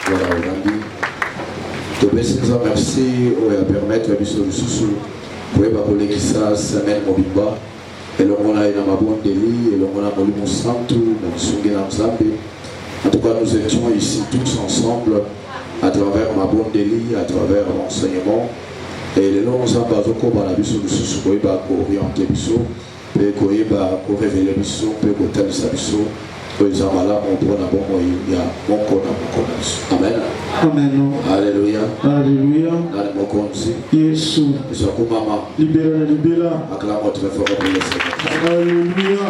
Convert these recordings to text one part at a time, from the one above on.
Voilà, Olandi. Je te merci de permettre à Bissou pour que ça semaine mobimba. Et le monde a une mabon deli, et le monde a molu monsanto, monsungi na mzambe. En tout cas, nous étions ici tous ensemble à travers mabon deli, à travers l'enseignement. Et les noms ont pas encore dans la Bissou pour orienter Bissou, pour révéler Bissou, pour établir Bissou. Amen. Amen. Alléluia. Alléluia. Jésus. Libéra, libéra. Acclame très fort pour le Seigneur. Alléluia.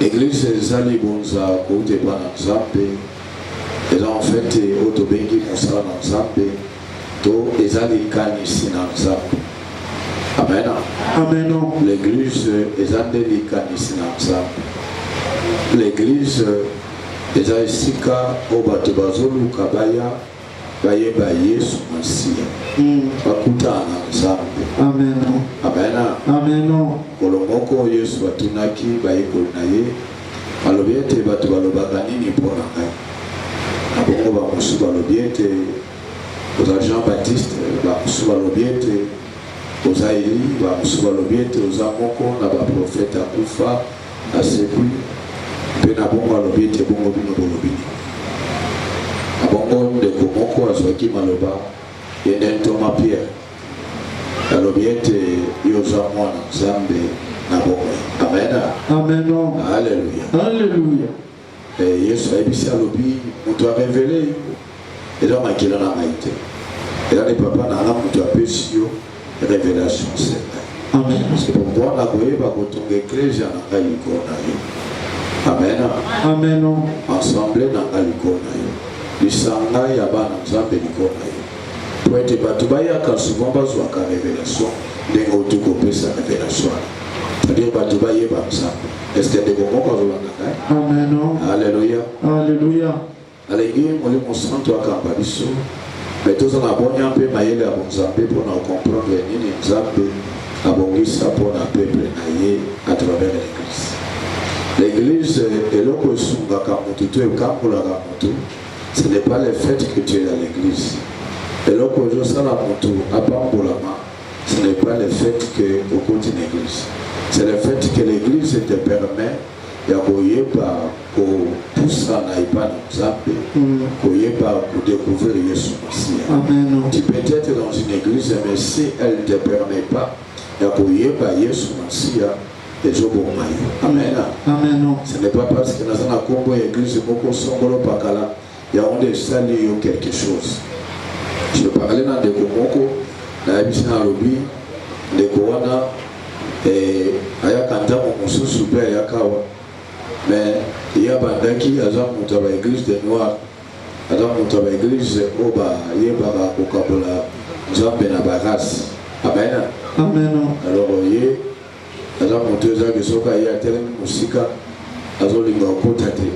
Église ezali bonza kote pa na Nzambe. Eza en fait otobengi mosala na Nzambe. To ezali kanisi na Nzambe. Amen. Amen. L'église est en délicatie. L'église est à Isika, au Batubazolu, Kabaya, Bayeba Yesu Masia. Bakuta Nzambe. Amen. Amen. Amen. Kolomoko Yesu Batunaki, Bayeko Naye, Alobiete Batubalobagani Pona. Abongo Bamusu Balobiete, Jean-Baptiste, Bamusu Balobiete. Ozaïli, Bamusu Balobiete, Ozamoko, Naba prophète Akufa, Asepi, Penabongo Balobiete, Bongo Bino Bolobini. Abongo de Komoko, Azwaki Maloba, Yenen Thomas Pierre. Balobiete, Yozamwa, Nzambe, Nabongo. Amen. Amen. Alléluia. Alléluia. Et Yesu Aibisi Alobi, on doit révéler. Et là, on a maïté. Et là, les papas, on a Pesio. Révélation c'est Amen. C'est pour moi la goye va kotonga église na ngaliko na yo. Amen. Amen. Ensemble na ngaliko na yo. Lisanga ya bana Nzambe liko na yo. Pour être batubaya ka souvent bazwa ka révélation dengo tuko pesa révélation. C'est-à-dire batubaye ba Nzambe. Est-ce que des moments quand on a Amen. Alléluia. Alléluia. Alléluia, on le montre toi ka babiso. Mais tous en abonnant un peu maïle à Nzambe pour nous comprendre ni Nzambe abongisa pour un peuple naïe à travers l'église. L'église est là que sunga kamutu tu es kamula kamutu. Ce n'est pas le fait que tu es dans l'église. Et là que je sens la mutu apambulama. Ce n'est pas le fait que au côté de l'église. C'est le fait que l'église te permet ya koyeba ko poussa na ibana Nzambe koyeba ko découvrir Yesu Masia. Amen. Tu peux être dans une église mais si elle ne te permet pas ya koyeba Yesu Masia ezobo mayo. Amen. Amen. Ce n'est pas parce que dans un combo église moko songolo pakala ya onde sali yo quelque chose. Je parlais dans des komoko na bisina lobi de kowana aya kanta mo mususu be ya kawa. Mais il y a bandaki aza mutaba église de noir aza mutaba église oba yeba kokabola Nzambe na baras. Amen. Amen. Alors ye aza muteza kesoka ya telemi musika azolinga kotate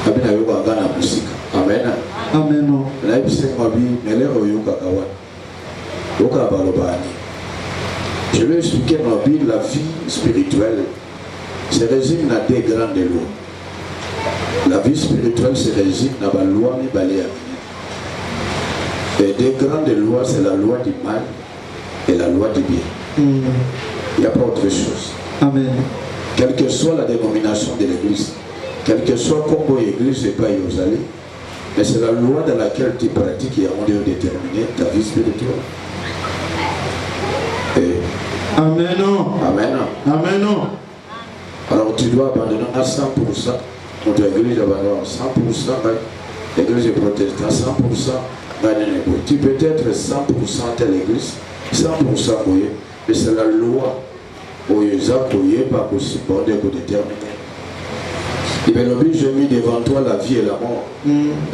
abina yoka ngana musika. Amen. Amen. La ibise mabi melero yoka kawa yoka balobani. Je vais expliquer dans la Bible la vie spirituelle. Se résume dans deux grandes lois. La vie spirituelle se résume dans la loi et baléa. Et deux grandes lois, c'est la loi du mal et la loi du bien. Il n'y a pas autre chose. Amen. Quelle que soit la dénomination de l'église, quelle que soit comment l'église n'est pas aux allées, mais c'est la loi dans laquelle tu pratiques et on doit déterminer ta vie spirituelle. Et Amen. Amen. Amen. Alors tu dois abandonner à 100%. Notre église abandonne à 100%. L'église protestante 100%. Tu peux être 100% à l'église, 100% boyé. Mais c'est la loi. Pas possible pour déterminer. Il est l'objet, j'ai mis devant toi la vie et la mort,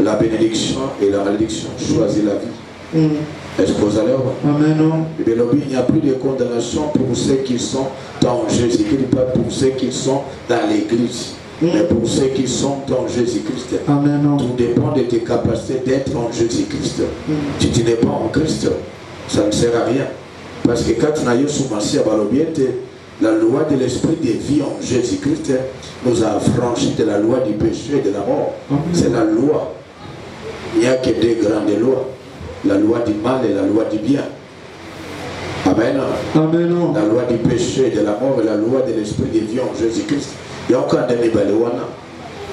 la bénédiction et la malédiction. Choisis la vie. Est-ce que vous allez voir? Amen. Il n'y a plus de condamnation pour ceux qui sont dans Jésus-Christ, pas pour ceux qui sont dans l'église, mais pour ceux qui sont dans Jésus-Christ. Amen. Tout dépend de tes capacités d'être en Jésus-Christ. Si tu n'es pas en Christ, ça ne sert à rien. Parce que quand tu n'as pas sous Massia Balobiete, la loi de l'esprit de vie en Jésus-Christ nous a affranchis de la loi du péché et de la mort. C'est la loi. Il n'y a que deux grandes lois. La loi du mal et la loi du bien. Amen. Amen. La loi du péché et de la mort et la loi de l'esprit de vie en Jésus-Christ. Il y a aucun demi balewana.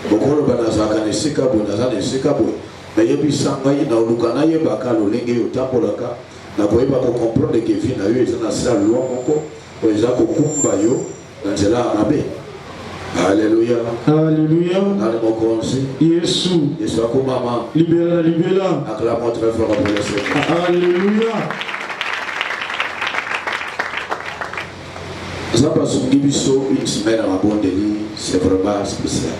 Beaucoup de banazaka ne sekabu nazane sekabu. Mais yebi sangai na ulukana yeba kalo lenge yotambolaka. Na koyeba ko comprendre que vie na yo ezana sa loi moko. Oza ko kumba yo na nzela mabe. Alléluia. Alléluia. Yesu. Yesu akumama. Libéra, libéra. Acclamons très fort pour le Seigneur. Alléluia. Ça passe une semaine à Bondeli, c'est vraiment spécial.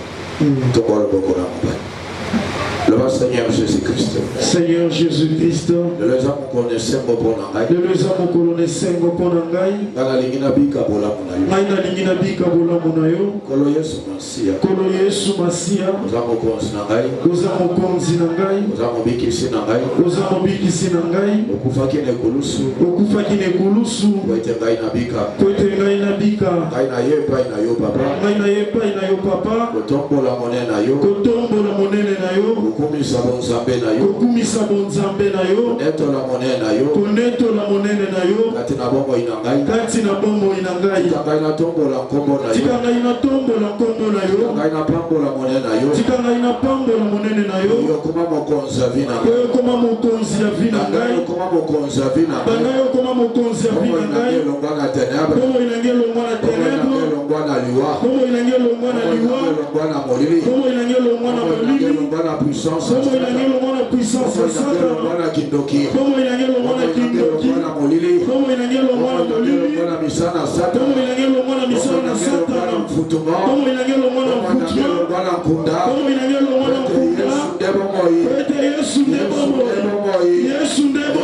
Le Seigneur Jésus-Christ. Seigneur Jésus-Christ. Le les hommes connaissent Boponangai. Le les hommes connaissent Boponangai. Dans la ligne Bika Bolamunayo. Maina ligne Bika Bolamunayo. Kolo Yesu Masia. Kolo Yesu Masia. Ozamo Konsinangai. Ozamo Konsinangai. Ozamo Biki Sinangai. Ozamo Biki Sinangai. Okufaki ne Kulusu. Okufaki ne Kulusu. Koite Ngai na Bika. Koite Ngai na Bika. Ngai na Yepa na yo papa. Ngai na Yepa na yo papa. Kotombo la monene na yo. Kotombo la monene na yo. Kumisa bonzambe na yo. Kumisa bonzambe na yo. Neto la monene na yo. Neto la monene na yo. Kati na bongo inangai. Kati na bongo inangai. Ngai na tombo la kombo na yo. Tika ngai na tombo la kombo na yo. Ngai na pambo la monene na yo. Tika ngai na pambo la monene na yo. Yo koma mokonzi ya vina ngai. Yo koma mokonzi ya vina ngai. Yo koma mokonzi ya vina ngai. Bangayo koma mokonzi ya vina ngai. Longwa na ténèbres. Komo inange longwa na ténèbres. Longwa na liwa. Komo inange longwa na liwa. Longwa na molili. Komo inange longwa na molili. Longwa na puissance. Komo inange longwa na puissance ya Satan. Longwa na kindoki. Komo inange longwa na kindoki. Longwa na molili. Komo inange longwa na molili. Longwa na misana Satan. Komo inange longwa na misana na Satan. Longwa na mfutuma. Komo inange longwa na mfutuma. Longwa na nkunda. Komo inange longwa na nkunda. Pete Yesu ndebo moi. Yesu ndebo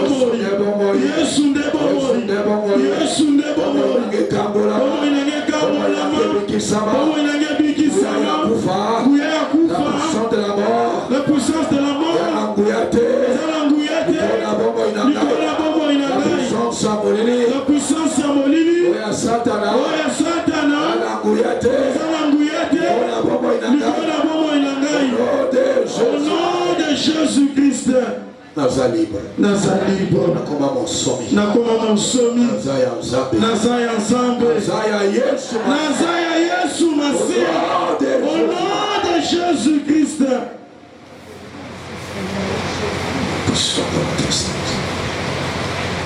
moi. Yesu ndebo moi. Yesu ndebo moi. Komo inange kambola ma. Komo inange bikisama. Kuya kufa. La puissance de la mort. La puissance ya molili. Oya Satana. Au nom de Jésus-Christ. Naza libre. Nakoma monsomi. Nazaya nzambe. Nazaya Yesu Masia. Au nom de Jésus-Christ.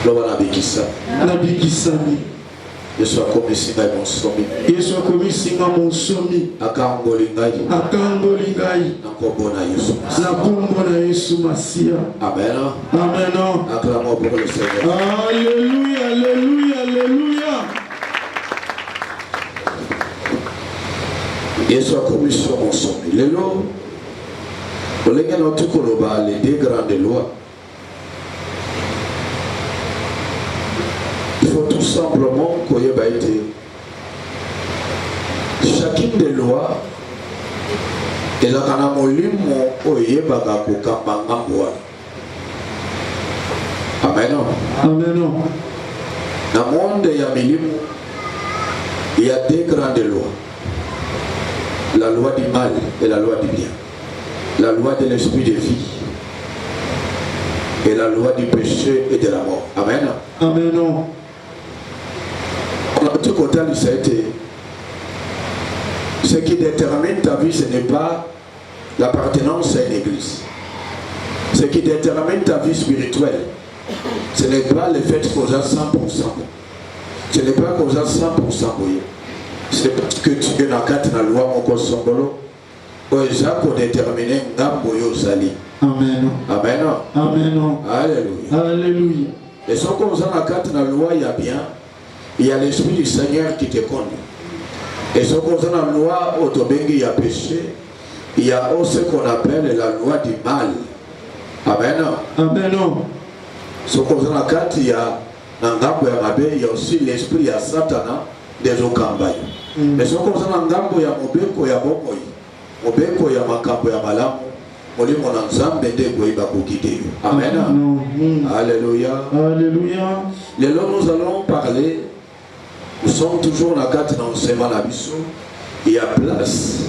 Loba nabikisami. Yesu akomisi ngai monsomi. Yesu akomisi ngai monsomi. Akangoli ngai. Nakombo na Yesu. Nakombo na Yesu Masia. Amen. Amen. Acclamons pour le Seigneur. Alléluia, alléluia, alléluia. Yesu akomisi monsomi. Lelo olenge na tukoloba les deux grandes lois. Il faut tout simplement koyeba ete chacune des lois ezalaka na molimo oyebaka kokamba ngambo wana. Amen. Amen. Na monde ya milimo il y a deux grandes lois. La loi du mal et la loi du bien. La loi de l'esprit de vie et la loi du péché et de la mort. Amen. Amen. Notre côté, ça a été ce qui détermine ta vie, ce n'est pas l'appartenance à une église. Ce qui détermine ta vie spirituelle, ce n'est pas le fait qu'on a 100%. Ce n'est pas qu'on a 100%. C'est parce que tu es dans la loi, mon consombolo. Pour déterminer Amen. Amen. Amen. Alléluia. Alléluia. Et ce qu'on a dans la loi, il y a bien. Il y a l'esprit du Seigneur qui te conduit. Et ce qu'on a dans la loi, il y a péché. Il y a aussi ce qu'on appelle la loi du mal. Amen. Amen. Ce qu'on a dans la il y a il y a aussi l'esprit à Satan des Okambaï. Mais ce qu'on a dans la il y a Mobeko, il y a Bokoï. Mobeko, il y a Makambo, il y a Malamu. Amen. Amen. Alléluia. Alléluia. Nous allons parler Nous sommes toujours la carte dans le sément la mission. Il y a place.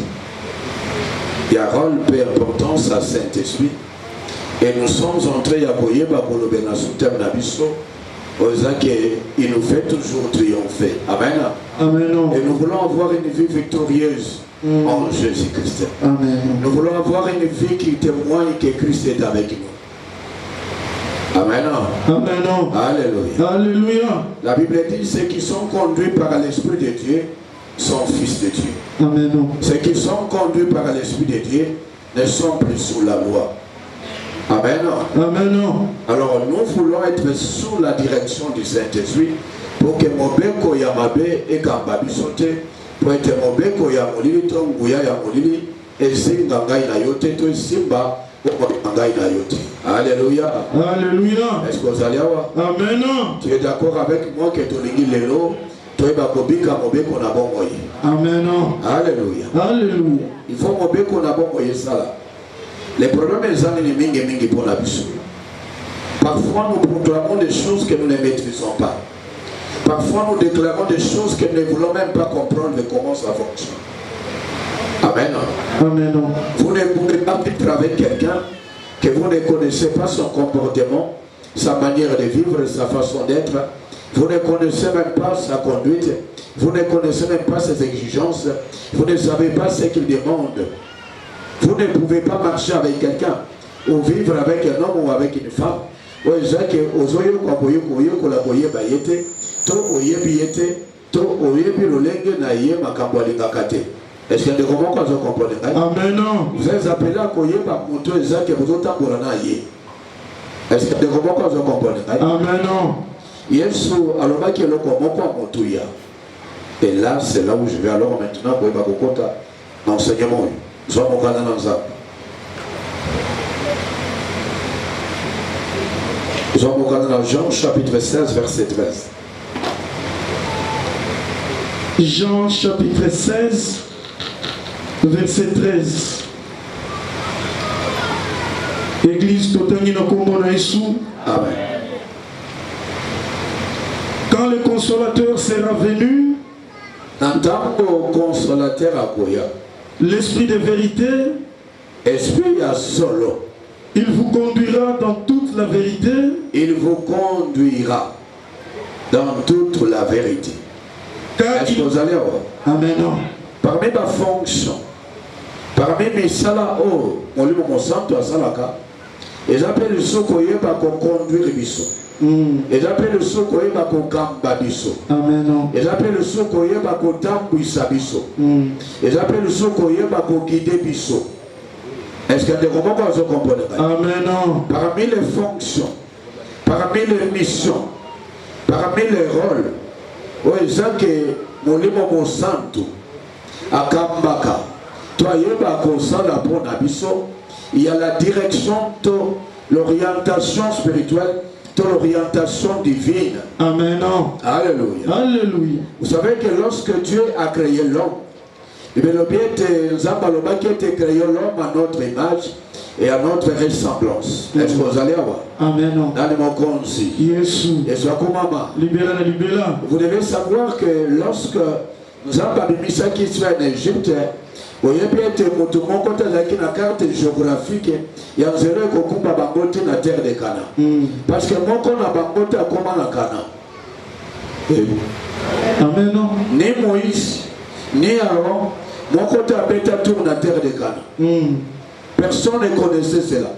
Il y a rôle peu importance à Saint-Esprit. Et nous sommes entrés à Koyeba pour le Benasoutem Nabiso. Il nous fait toujours triompher. Amen. Amen. Et nous voulons avoir une vie victorieuse en Jésus-Christ. Amen. Nous voulons avoir une vie qui témoigne que Christ est avec nous. Amen. Amen. Alléluia. Alléluia. La Bible dit ceux qui sont conduits par l'Esprit de Dieu sont fils de Dieu. Amen. Ceux qui sont conduits par l'Esprit de Dieu ne sont plus sous la loi. Amen. Amen. Alors nous voulons être sous la direction du Saint-Esprit pour que Mobeko Yamabe et Kambabi sautent, pour être Mobeko Yamolili, Tonguya Yamolili, et Singangai Nayote, to Simba, Okangai Nayote. Alléluia. Alléluia. Est-ce que vous allez avoir? Amen. Tu es d'accord avec moi que tu lingi lelo, tu es Bakobika Mobeko Nabongoye. Amen. Alléluia. Alléluia. Il faut Mobeko Nabongoye ça là. Les problèmes mingi pour la mission. Parfois nous proclamons des choses que nous ne maîtrisons pas. Parfois nous déclarons des choses que nous ne voulons même pas comprendre comment ça fonctionne. Amen. Amen. Vous ne pouvez pas vivre avec quelqu'un que vous ne connaissez pas son comportement, sa manière de vivre, sa façon d'être. Vous ne connaissez même pas sa conduite. Vous ne connaissez même pas ses exigences. Vous ne savez pas ce qu'il demande. Vous ne pouvez pas marcher avec quelqu'un ou vivre avec un homme ou avec une femme. Est-ce que vous comprenez? Amen. Vous êtes appelé à Koyeba Moto Ezak et vous autres est-ce que vous comprenez? Amen. Yesu alors qu'il le comment Motuya. Et là c'est là où je vais alors maintenant pour Bakokota enseignement. Jean chapitre 16 verset 13. Jean chapitre 16 verset 13. Église Totani Nakombo Naïsou. Amen. Quand le consolateur sera venu, en tant que consolateur à Koya, l'esprit de vérité, esprit à solo, il vous conduira dans toute la vérité. Il vous conduira dans toute la vérité. Est-ce que vous allez voir? Amen. Parmi ma fonction, parmi mes salas, on lui mon santo à salaka, et j'appelle le sokoye par qu'on conduire biso. Et j'appelle le sokoye par qu'on kamba biso. Amen. Et j'appelle le sokoye par qu'on tambuisa biso. Et j'appelle le sokoye par qu'on guide biso. Est-ce que vous comprenez? Amen. Parmi les fonctions, parmi les missions, parmi les rôles, mon santo, à Kambaka, il y a la direction, l'orientation spirituelle, l'orientation divine. Amen. Alléluia. Alléluia. Vous savez que lorsque Dieu a créé l'homme, nous avons créé l'homme à notre image et à notre ressemblance. Est-ce que vous allez avoir? Amen. Dans le monde aussi. Vous devez savoir que lorsque nous avons mis ça qui se fait en Égypte, vous avez été une carte géographique, il y a zéro qui a la terre de Cana. Parce que mon qu'on a bangoté à comment la Cana. Amen. Ni Moïse, ni Aaron, mon côté a pété tour la terre de Cana. Personne ne connaissait cela.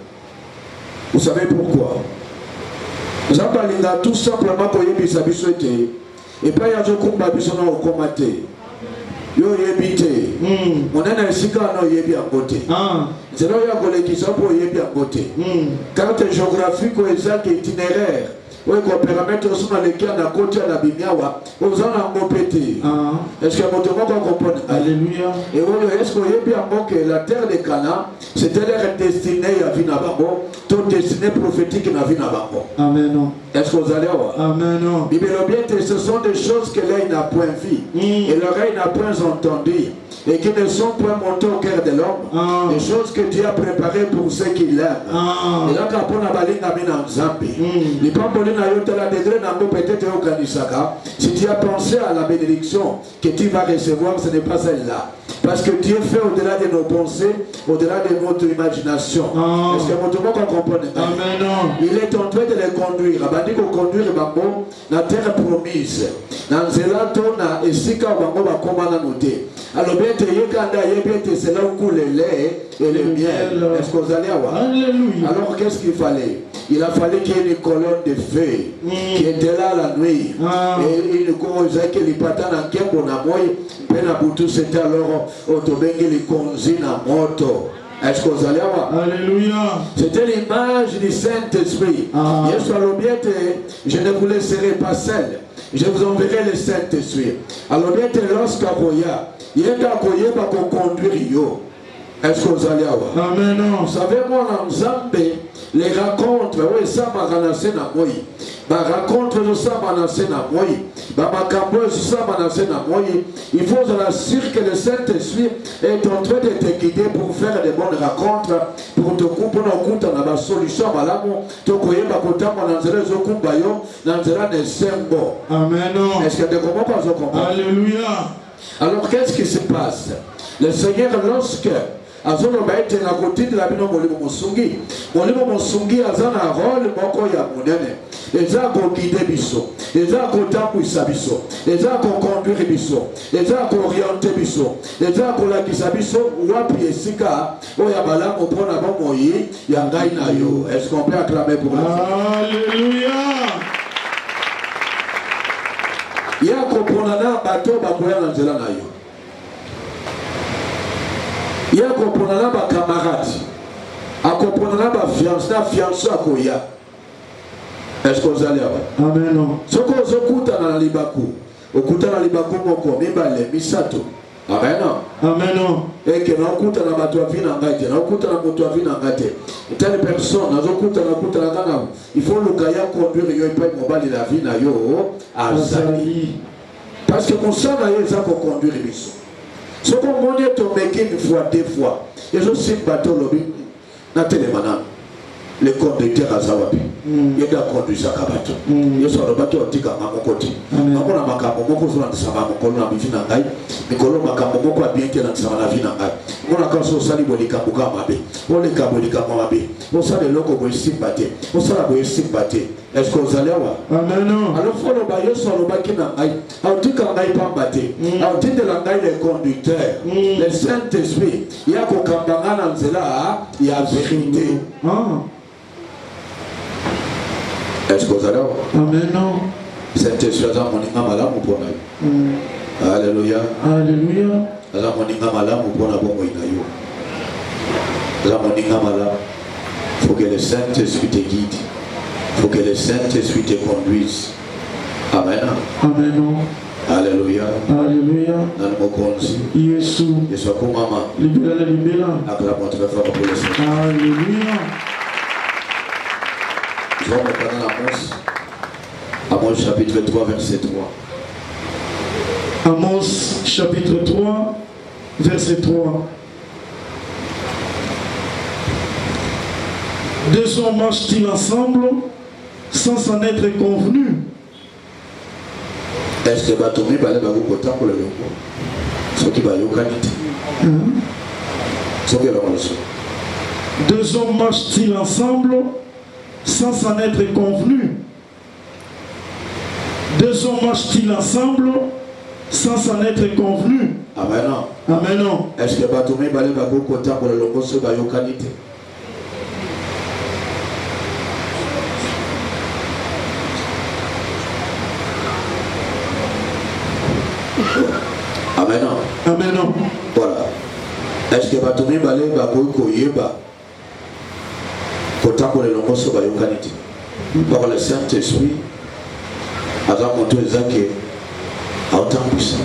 Vous savez pourquoi? Nous avons parlé tout simplement pour y s'habituer. Et puis il y a des combats qui sont au comité. Yo yebite. On a un sika no yebi à côté. C'est là il y a collègues qui sont pour yebi à côté. Carte géographique ou exact itinéraire. Oui, qu'on permettre aussi dans les cas à côté à la Bimiawa, vous en avez compété. Est-ce que votre mot comprend? Alléluia. Et est-ce que vous avez bien que la terre de Cana, c'était leur destinée à Vinababo, ton destinée prophétique à Vinababo. Amen. Est-ce que vous allez voir? Amen. Bible bien, ce sont des choses que l'œil n'a point vues et l'oreille n'a point entendues et qui ne sont point montées au cœur de l'homme, des choses que Dieu a préparées pour ceux qui l'aiment. Et là, quand on a balinga mina nzambi, les pambolina yote la degré n'a peut-être au kanisaka. Si tu as pensé à la bénédiction que tu vas recevoir, ce n'est pas celle-là. Parce que Dieu fait au-delà de nos pensées, au-delà de notre imagination. Est-ce que mon monde comprend? Il est en train de les conduire. Il va conduire la terre promise. Dans Zelatona et Sika Bango va commander noter. Alors bien te yekanda yebete c'est là où coule le lait et le miel. Est-ce que vous allez avoir? Alléluia. Alors qu'est-ce qu'il fallait? Il a fallu qu'il y ait une colonne de feu qui était là la nuit. Et il causait que les patins en Kembo na moi, Penabutu c'était alors Otobengi les consignes à moto. Est-ce que vous allez avoir? Alléluia. C'était l'image du Saint-Esprit. Yesu alobiete, je ne vous laisserai pas seul. Je vous enverrai le Saint-Esprit. Alobiete lorsqu'à Koya, il est à Koya pour conduire yo. Est-ce que vous allez avoir? Amen. Vous savez, moi, en Zambé, les rencontres, oui, ça m'a ranassé dans moi. Ma rencontre, ça m'a ranassé dans moi. Ma cambo, ça m'a ranassé dans moi. Il faut assurer que le Saint-Esprit est en train de te guider pour faire de bonnes rencontres, pour te couper dans le compte dans la solution. Tu connais ma côté, dans les okumbayo, dans les sembo. Amen. Est-ce que tu comprends pas ce qu'on parle? Alléluia. Alors, qu'est-ce qui se passe? Le Seigneur, lorsque Azono baite na kotindi la bino molimo mosungi azana rôle moko ya munene eza ko guider biso eza ko tambwisa biso eza ko conduire biso eza ko orienter biso eza ko lakisa biso wapi esika oya balamu pona bomoyi ya ngai na yo. Est-ce qu'on peut acclamer pour la Alléluia. Ya ko pona na bato bakoya na nzela na yo. Il y a un camarade, un fiancé à Koya. Est-ce que vous allez avoir? Amen. Ce que vous écoutez dans la Libakou, vous écoutez dans la Libakou, vous écoutez Misato. Amen. Amen. Et que nous écoutons dans la vie n'engagée, nous écoutons dans la vie n'engagée. Telle personne, nous écoutons dans la vie. Il faut le gars conduire la vie à Zali. Parce que mon sang n'a pas conduire les bisous. Ce qu'on m'a tombé une fois, deux fois, et je suis bateau lobby, n'a télémanan, le conducteur à Zawabi, il y a conduit sa bateau. Il y a sur le bateau antique à mon côté. Maman a ma camomoko sur la Sama, mon colon a mis dans l'ail, Nicolo m'a camomoko a bien été dans sa vie dans l'ail. On a cassé au Salibolika Mugamabe, on est Kabolika Mamabe, on sait le loco pour ici batté, on sait la boisson batté. Est-ce que vous allez avoir? Amen. Alors, il faut le bailler sur le baquet dans l'ail. Alors, tout quand l'ail pas batté. Alors, tout de l'ail les conducteurs, le Saint-Esprit, il y a qu'au Kambanga dans cela, il y a vérité. Est-ce que vous allez avoir? Amen. Saint-Esprit, il y a mon ingam à l'âme pour nous. Alléluia. Alléluia. Il y a mon ingam à l'âme pour nous. Il y a mon ingam à l'âme. Il faut que le Saint-Esprit te guide. Il faut que le Saint-Esprit te conduise. Amen. Amen. Alléluia. Alléluia. Yesu. Yesu akumama. Libera. Acclamons très fort pour le Seigneur. Alléluia. Nous allons maintenant Amos chapitre 3 verset 3. Amos chapitre 3 verset 3. Deux hommes marchent-ils ensemble sans s'en être convenus? Est-ce que Batoumi va aller à Bogota pour le loco? Ce qui va y aller. Ce qui va y. Deux hommes marchent-ils ensemble sans s'en être convenus? Deux hommes marchent-ils ensemble sans s'en être convenus? Amen. Amen. Est-ce que Batoumi va aller à Bogota pour le loco? Ce qui va y aller. Amen. Amen. Voilà. Est-ce que Batoumi va aller à Bogota pour le loco? Ce qui va y aller. Par le Saint-Esprit, avant mon tour, il y a autant de puissance.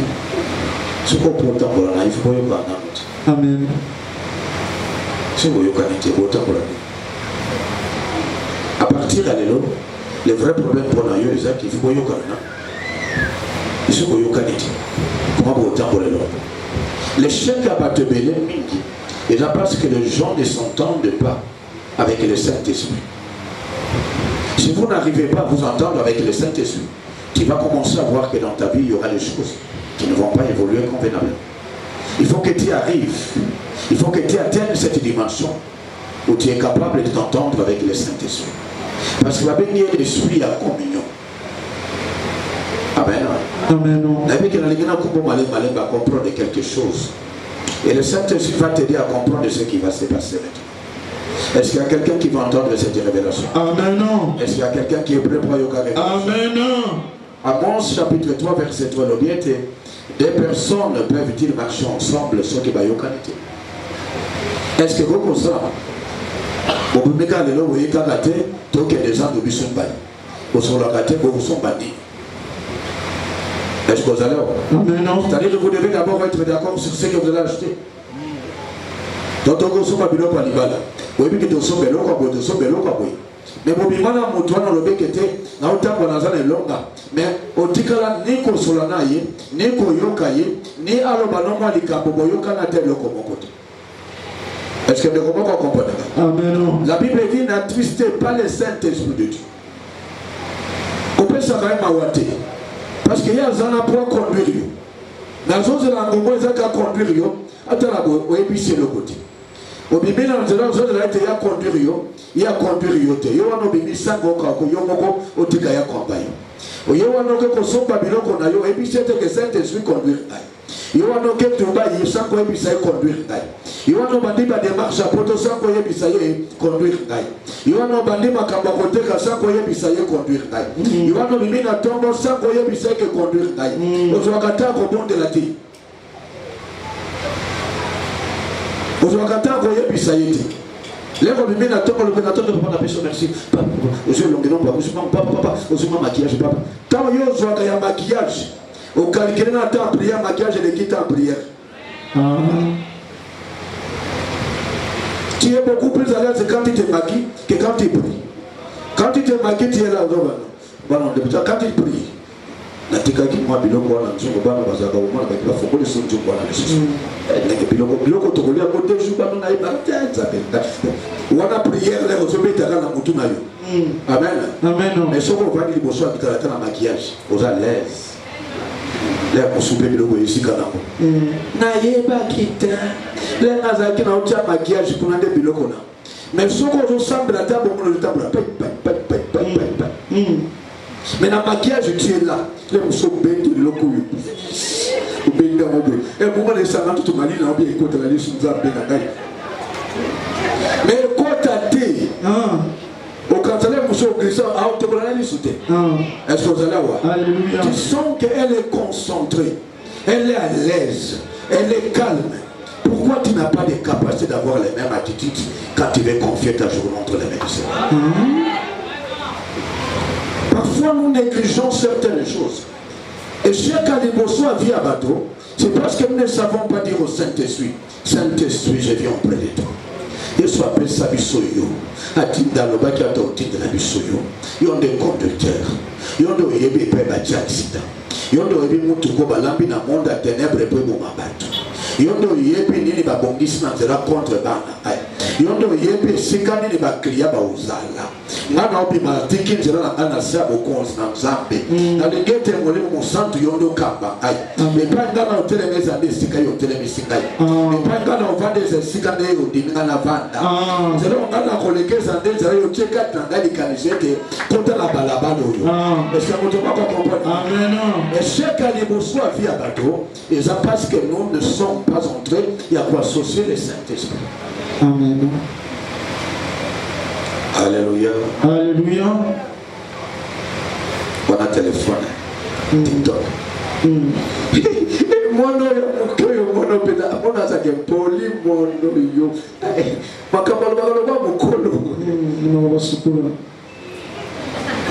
Ce qu'on peut autant pour la il faut y avoir. Amen. Ce qui va y avoir autant pour la à partir de là, le vrai problème pour nous, c'est qu'il faut y avoir. Il faut y avoir. Comment pour autant pour le L'échec à Batebele, et là parce que les gens ne s'entendent pas avec le Saint-Esprit. Si vous n'arrivez pas à vous entendre avec le Saint-Esprit, tu vas commencer à voir que dans ta vie, il y aura des choses qui ne vont pas évoluer convenablement. Il faut que tu arrives, il faut que tu atteignes cette dimension où tu es capable de t'entendre avec le Saint-Esprit. Parce que la bénie est l'esprit à communion. Amen. Amen. Va comprendre quelque chose. Et le Saint-Esprit va t'aider à comprendre ce qui va se passer maintenant. Est-ce qu'il y a quelqu'un qui va entendre cette révélation? Amen. Est-ce qu'il y a quelqu'un qui est prêt pour y avoir Amen. Amos chapitre 3 verset 3. Deux personnes peuvent-ils marcher ensemble sans qu'ils aient qualité? Est-ce que vous connaissez vous pouvez dire que vous avez des gens de sont bandits. Vous sont bandits. Est-ce que vous allez? C'est-à-dire que vous devez d'abord être d'accord sur ce que vous allez acheter. Donc, vous sont bandits. Vous avez dit que vous sont bandits. Mais vous avez dit que vous sont bandits. Mais au tikala ni ko solana ye ni ko yoka ye ni aloba no mali ka bobo yoka na telo ko mokoto. Est-ce que vous comprenez? Amen. La Bible dit n'attristez pas le Saint-Esprit de Dieu. On peut ça quand même awate parce qu'il y a zana pour conduire. Dans zone la ngombo ezaka conduire yo atala bo ebisi le côté. Au bibi na nzela zone la ya conduire yo te yo wana bibi sango ka ko yo moko otika ya kwamba yo. Oye wanoke kosomba biloko na yo ebisete que Saint-Esprit conduire ngai. Yo wanoke tuba yisango ebisa conduire ngai. Yo wano bandi ba démarche poto sango ebisa ye conduire ngai. Yo wano bandi makamba koteka sango ebisa ye conduire ngai. Yo wano bimi na tombo sango ebisa ke conduire ngai. Ozwakata ko bonde la ti. Ozwakata ko ebisa ye ti. Lève le mien à toi, le pénateur de la personne, merci. Papa, je l'onguenon, papa, je maquillage, papa. Tant que je vois qu'il y a maquillage, au calculer dans ta prière, maquillage et quitte en prière. Tu es beaucoup plus à l'aise quand tu te maquilles que quand tu pries. Quand tu te maquilles, tu es là. Quand tu pries, la tika qui m'a biloko na nzungu bana bazaka au moins avec la foko de son nzungu bana lesu ndenge biloko tokolia ko deux jours bana na ibata zabenda wana prière les ozobeta na mutu na yo amen amen mais soko vandi liboso abitala na maquillage aux à l'aise là pour souper biloko ici kana ko na yeba kita là nazaki na ucha maquillage kuna de biloko na mais soko ozosambela tabo mo le tabo mais dans le maquillage, tu es là. Les mousseaux bêtes de l'eau. Et pour les savants, tout le monde a bien écouté la liste de la mais quand tu as au quand les mousseaux glissent, tu peux la liste. Est-ce que vous allez voir? Tu sens qu'elle est concentrée, elle est à l'aise, elle est calme. Pourquoi tu n'as pas de capacité d'avoir les mêmes attitudes quand tu veux confier ta journée entre les mains du Seigneur? Parfois, nous négligeons certaines choses. Et chaque alibosso a vie à bateau, c'est parce que nous ne savons pas dire au Saint-Esprit, Saint-Esprit, je viens auprès de toi. Il soit appelé Sabisoyo, à Tindaloba qui a tenté de la Bisoyo. Ils ont des conducteurs, ils ont des accidents, ils ont des mutuko balambi na monde à ténèbres et pour mabato. Ils ont des nini babongis na contre bana. Ils ont des sikani ni baklia bauzala. Ngana obi matiki nzela na sia bokonzi na Nzambe na legete ngolimo musantu yondo kamba ai me panga na hotel meza ndesika yo hotel misika me panga na ovande sika ne yo diminga na vanda nzela ngana kolekeza ndenzela yo cheka tandali kanishete kota la balabala yo est-ce que vous comprenez? Amen. Et chaque alibosso a vie à bateau et ça parce que nous ne sommes pas entrés il y a quoi associer le Saint-Esprit. Amen. Alléluia. Alléluia. On a téléphoné. TikTok. Mono yo mono peda mona za poli mono yo. Makabalo ba mukolo. No basukula.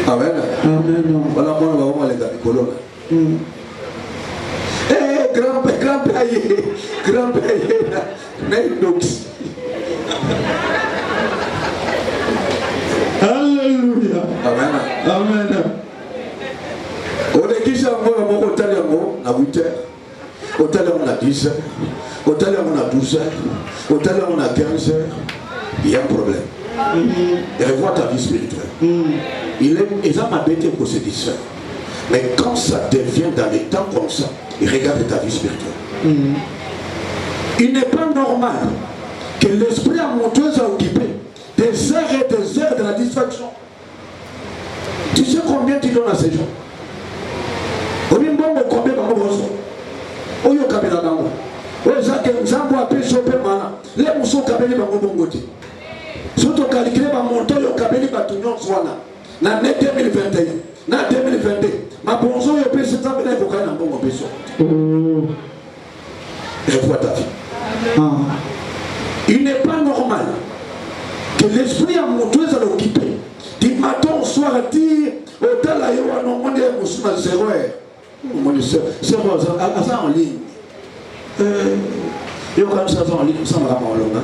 Amen. Amen. Bala mono ba male da mikolo. Grand-père, Mendox. Alléluia. Amen. Amen. On est qui ça, moi, au talent, à 8h. Au talent, à 10h. Au Autant on a 12 heures, autant on a 15 heures, il y a un problème. Et revois ta vie spirituelle. Ils ont ma bête pour se distraire. Mais quand ça devient dans les temps comme ça, il regarde ta vie spirituelle. Il n'est pas normal que l'esprit amonteuse a occupé des heures et des heures de la distraction. Tu sais combien tu donnes à ces gens? Combien de gens? Oyo kabela bango. Oyo zake nzambo ape chope mana. Les muso kabeli bango bongote. Surtout calculer ba monto yo kabeli batu nyonso wana. Na 2021, na 2022. Ma bonzo yo pe c'est ça bena ko kana bongo beso. Revois ta vie. Il n'est pas normal que l'esprit a montré à l'occuper. Du matin au soir, dire au tala yo non mon Dieu musuma 0 heure. Mon Dieu, c'est en ligne. Yo comme ça en ligne, ça m'a pas longa.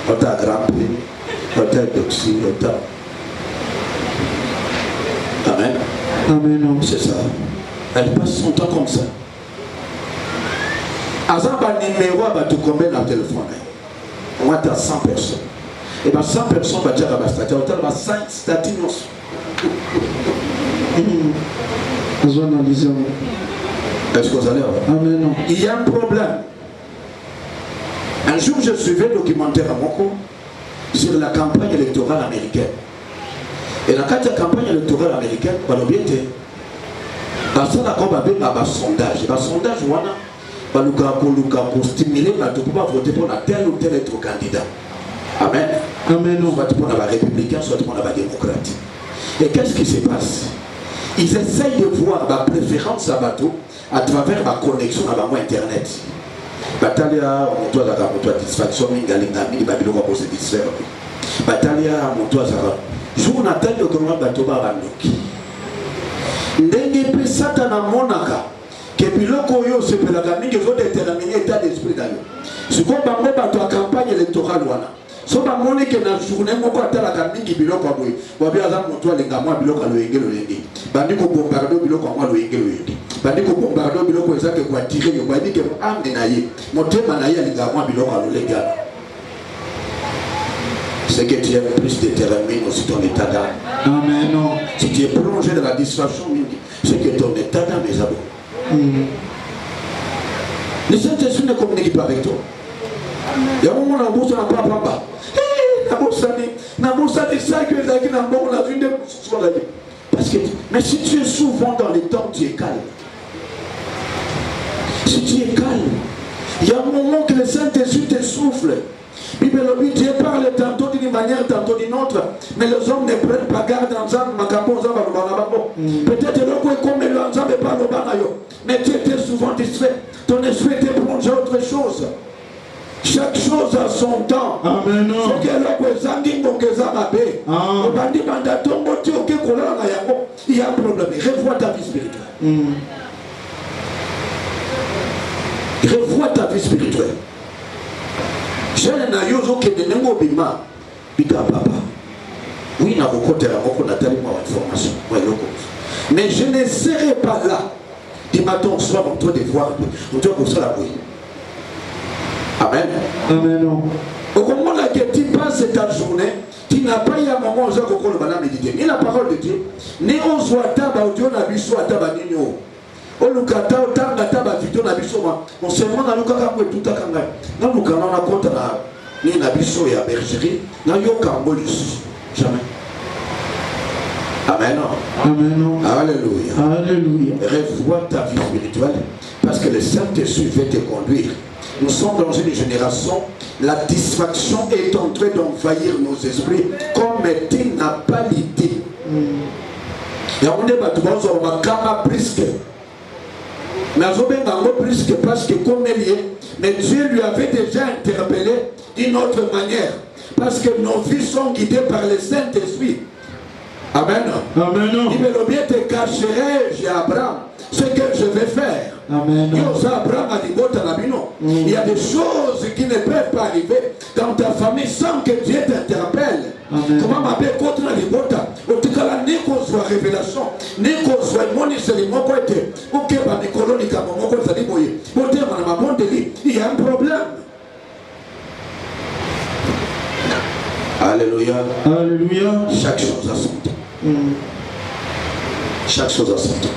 On t'a grappé, on t'a doxy, on t'a. Amen. Amen. C'est ça. Elle passe son temps comme ça. Azan ba numéro ba tu combien dans le téléphone. Moi tu as 100 personnes. Et bien 100 personnes va dire à ma statue, on a 5 statues. Est-ce que vous allez voir? Amen. Il y a un problème. Un jour, je suivais un documentaire à Moko sur la campagne électorale américaine. Et dans la campagne électorale américaine, on a bien été. Parce qu'on a un sondage. Le sondage, pour stimuler, on ne peut pas voter pour tel ou tel autre candidat. Amen. Amen. Soit pour les républicains, soit pour les démocrates. Et qu'est-ce qui se passe? Ils essayent de voir ma préférence à bateau à travers ma connexion à mon internet. Batalia, on doit avoir une satisfaction, il Babylone pour se distraire. Batalia, on doit avoir. Je vous attends de comment bateau va bandoki. Ndenge pe satana monaka. Que biloko yo se peut la gamine que vous déterminer état d'esprit d'ailleurs. Ce qu'on va mettre à la campagne électorale wana. So ba moni que na journée moko atala ka mingi biloko boye. Ba bia za moto alenga mwa biloko aloyenge loyenge. Bandi ko bombardo biloko mwa loyenge loyenge. Bandi ko bombardo biloko ezake kwa tirer yo bandi ke amne na ye. Motema na ye alenga mwa biloko aloyenge. C'est que tu es plus déterminé aussi ton état d'âme. Amen. Si tu es plongé dans la distraction, c'est que ton état d'âme est à bout. Le Saint-Esprit ne communique pas avec toi. Il y a un moment où on a pas papa. Parce que, mais si tu es souvent dans les temps, tu es calme. Si tu es calme, il y a un moment que le Saint-Esprit te souffle. Dieu parle tantôt d'une manière, tantôt d'une autre, mais les hommes ne prennent pas garde ensemble. Peut-être le comme le ensemble n'est pas le banayo, mais tu étais souvent distrait. Ton esprit était plongé à autre chose. Chaque chose a son temps. Amen. Il y a un problème. Revois ta vie spirituelle. Revois ta vie spirituelle. Je n'ai pas eu de bima. Papa. Oui, n'a pas information. Mais je ne serai pas là. Du matin au soir, on doit voir. On doit construire la bouille. Amen. Amen. Au moment où tu passes ta journée, tu n'as pas eu un moment où tu as méditer. Ni la parole de Dieu, ni on soit taba ou Dieu n'a vu soit taba nino. On nous cata au taba taba vidéo n'a vu soit. On se demande à nous quand on est tout à kanga. Non, nous quand on a compte là, ni n'a vu soit à bergerie, n'a eu aucun bolus. Jamais. Amen. Amen. Alléluia. Alléluia. Revois ta vie spirituelle parce que le Saint-Esprit va te conduire. Nous sommes dans une génération, la distraction est en train d'envahir nos esprits comme une napalité. Et on est presque. Mais presque parce que comme il est, mais Dieu lui avait déjà interpellé d'une autre manière. Parce que nos vies sont guidées par le Saint-Esprit. Amen. Amen. Il me bien te cacherai, j'ai Abraham, ce que je vais faire. Amen. Il y a des choses qui ne peuvent pas arriver dans ta famille sans que Dieu t'interpelle. Comment m'appeler contre la libota? Au tout cas, la négo soit révélation, négo soit monisé, mon côté, ou que ma colonique à mon côté, il y a un problème. Alléluia. Alléluia. Chaque chose a son temps. Chaque chose a son temps.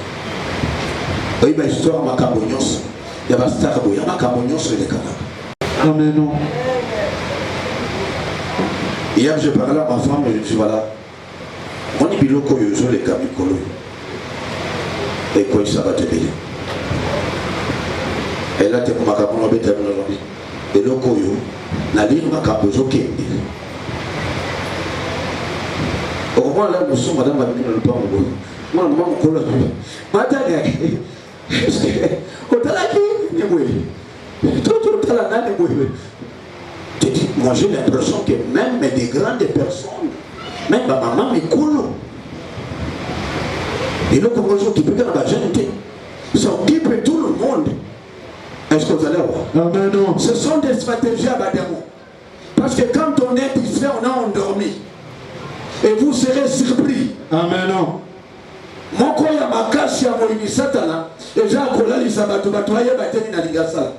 Oui, mais l'histoire m'a cabognos. Il y a pas star, il y a ma cabognos sur les canards. Amen. Hier, j'ai parlé à ma femme et je dis voilà. On est biloko yozo les camicolo. Et quoi ça va te payer? Et là, tu es comme un cabon de terminologie. Et le koyo, la ligne m'a cabozo qui est. Au moins là, nous sommes madame Mabine le pain au bout. Moi, je m'en colle. Madame, moi j'ai l'impression que même des grandes personnes, même ma maman me coule. Et le Congo qui peut faire la gente, ça occupe tout le monde. Est-ce que vous allez voir? Amen. Ce sont des stratégies à Bademo. Parce que quand on est distrait, on a endormi. Et vous serez surpris. Amen. Moko ya makasi ya moyini satana eja kolalisa bato bato aye bateni na lingasala.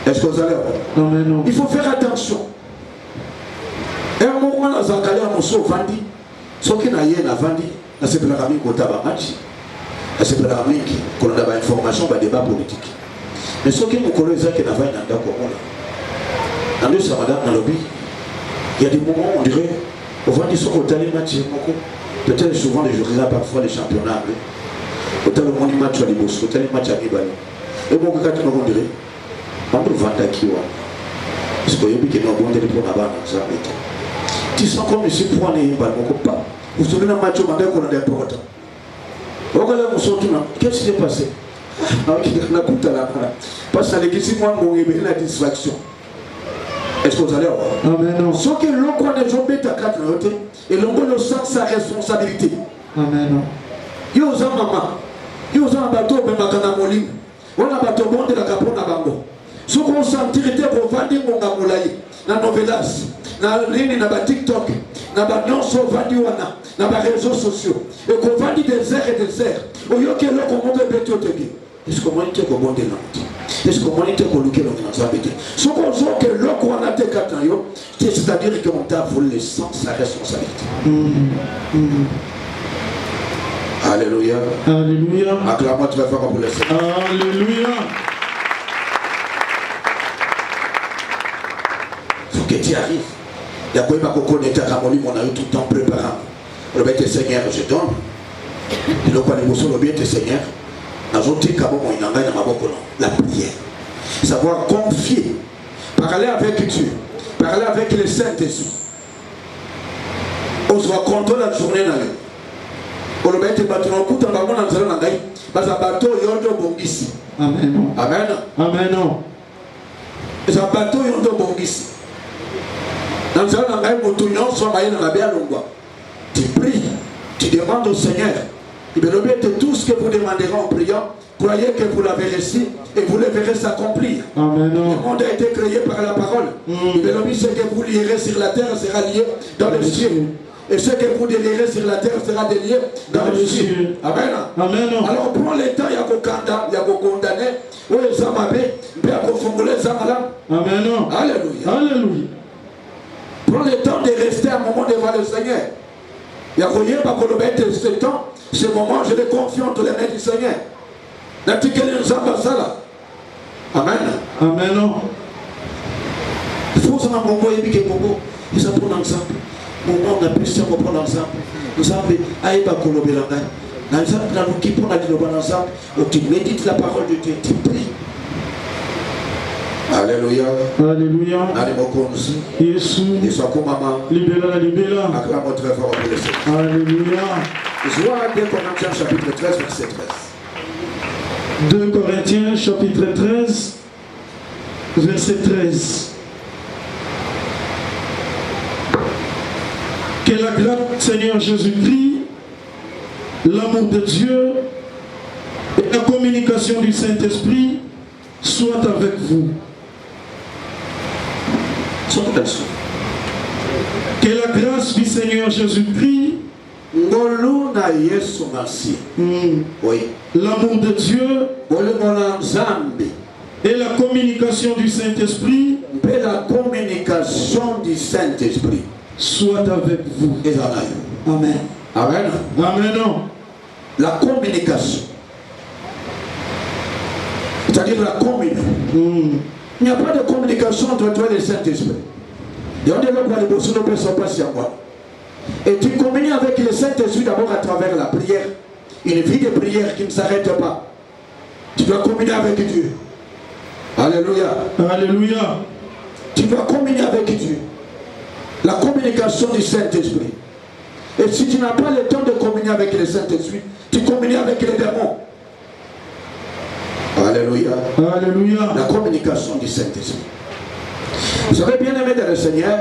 Est-ce que vous allez voir? Amen. Il faut faire attention. Et un moment na zakali ya moso vandi soki na ye na vandi na sepelaka mingi kotaba match na sepelaka mingi kolanda ba information ba débat politique. Mais soki mokolo ezaki na vandi na ndako mona na ndio sa madame na lobby il y a des moments on dirait au vandi soko tali match moko. Peut-être souvent les joueurs parfois les championnats. Peut-être le monde match à l'Ibos, peut-être le match à Nibali. Et bon, quand tu me dirais, on peut vendre qui va. Parce qu'il y a des gens qui ont des points là-bas dans ça. Tu sens comme si pour aller pas, vous savez le match au mandat qu'on a des portes. Regardez mon son tout là. Qu'est-ce qui s'est passé? Parce que l'église moi mon la distraction. Est-ce que vous allez voir? Amen. Ce que l'on connaît, j'en mets à 4 notes et l'on connaît sa responsabilité. Amen. Yo za mama, yo za bateau mais makana molim. On a bateau bon de la capona bango. Ce qu'on sentirité pour vendre mon gamolaï, na novelas, na ligne na ba TikTok, na ba nyonso vandi wana, na ba réseaux sociaux. Et qu'on vend des airs et des airs. Au lieu que l'on commence à béto te dire. Est-ce que moi je te bon de l'autre? Est-ce que moi je te coloquer dans sa bête? Ce qu'on sent que l'on qu'on a te catayo, c'est-à-dire qu'on t'a volé sans sa responsabilité. Alléluia. Alléluia. Acclame-moi très fort pour le Seigneur. Alléluia. Faut que tu arrives. Il y a quoi il m'a connecté à mon on a eu tout le temps préparé. Le bien Seigneur, je donne. Il n'a pas l'émotion, le bien Seigneur. La prière. Savoir confier. Parler avec Dieu. Parler avec le Saint-Esprit. On se va compter la journée dans le. On va mettre bateau en coup, on va monter dans le parce que bateau yondo bongisi. Amen. Amen. Amen. Et ça bateau yondo bongisi. Dans le langage, mon soit maillé dans la bien longue. Tu pries, tu demandes au Seigneur. Il veut bien tout ce que vous demanderez en priant. Croyez que vous l'avez reçu et vous le verrez s'accomplir. Amen. Le monde a été créé par la parole. Il veut bien ce que vous lirez sur la terre sera lié dans le ciel. Et ce que vous délirez sur la terre sera délié dans le ciel. Amen. Amen. Alors prends le temps, il y a qu'au condamner. Oui, ça m'a fait. Il y a qu'au fongoler, ça m'a là. Amen. Alléluia. Alléluia. Prends le temps de rester un moment devant le Seigneur. Il y a rien pas qu'on le mette ce temps. Ce moment, je le confie entre les mains du Seigneur. Amen. Amen. Il faut que ça m'envoie et Congo. Et ça prend ensemble. Moment on a plus de prendre ensemble. Nous savons, aïe pas qu'on le belanga. Dans le qui prend la dit ensemble. Tu médites la parole de Dieu. Tu pries. Alléluia. Alléluia. Jésus. Et soit comme maman. Libéla, libéla. Acclame très fort pour le Seigneur. Alléluia. Je vois 2 Corinthiens chapitre 13 verset 13. 2 Corinthiens chapitre 13 verset 13. Que la grâce du Seigneur Jésus-Christ, l'amour de Dieu et la communication du Saint-Esprit soient avec vous. Que la grâce du Seigneur Jésus-Christ, l'amour de Dieu et la communication du Saint-Esprit que la communication du Saint-Esprit soit avec vous. Amen. Amen. Amen. La communication. C'est-à-dire la communion. Il n'y a pas de communication entre toi et le Saint-Esprit. Et tu communies avec le Saint-Esprit d'abord à travers la prière. Une vie de prière qui ne s'arrête pas. Tu dois communier avec Dieu. Alléluia. Alléluia. Tu dois communier avec Dieu. La communication du Saint-Esprit. Et si tu n'as pas le temps de communier avec le Saint-Esprit, tu communies avec les démons. Alléluia. Alléluia. La communication du Saint-Esprit. Vous savez, bien aimé dans le Seigneur,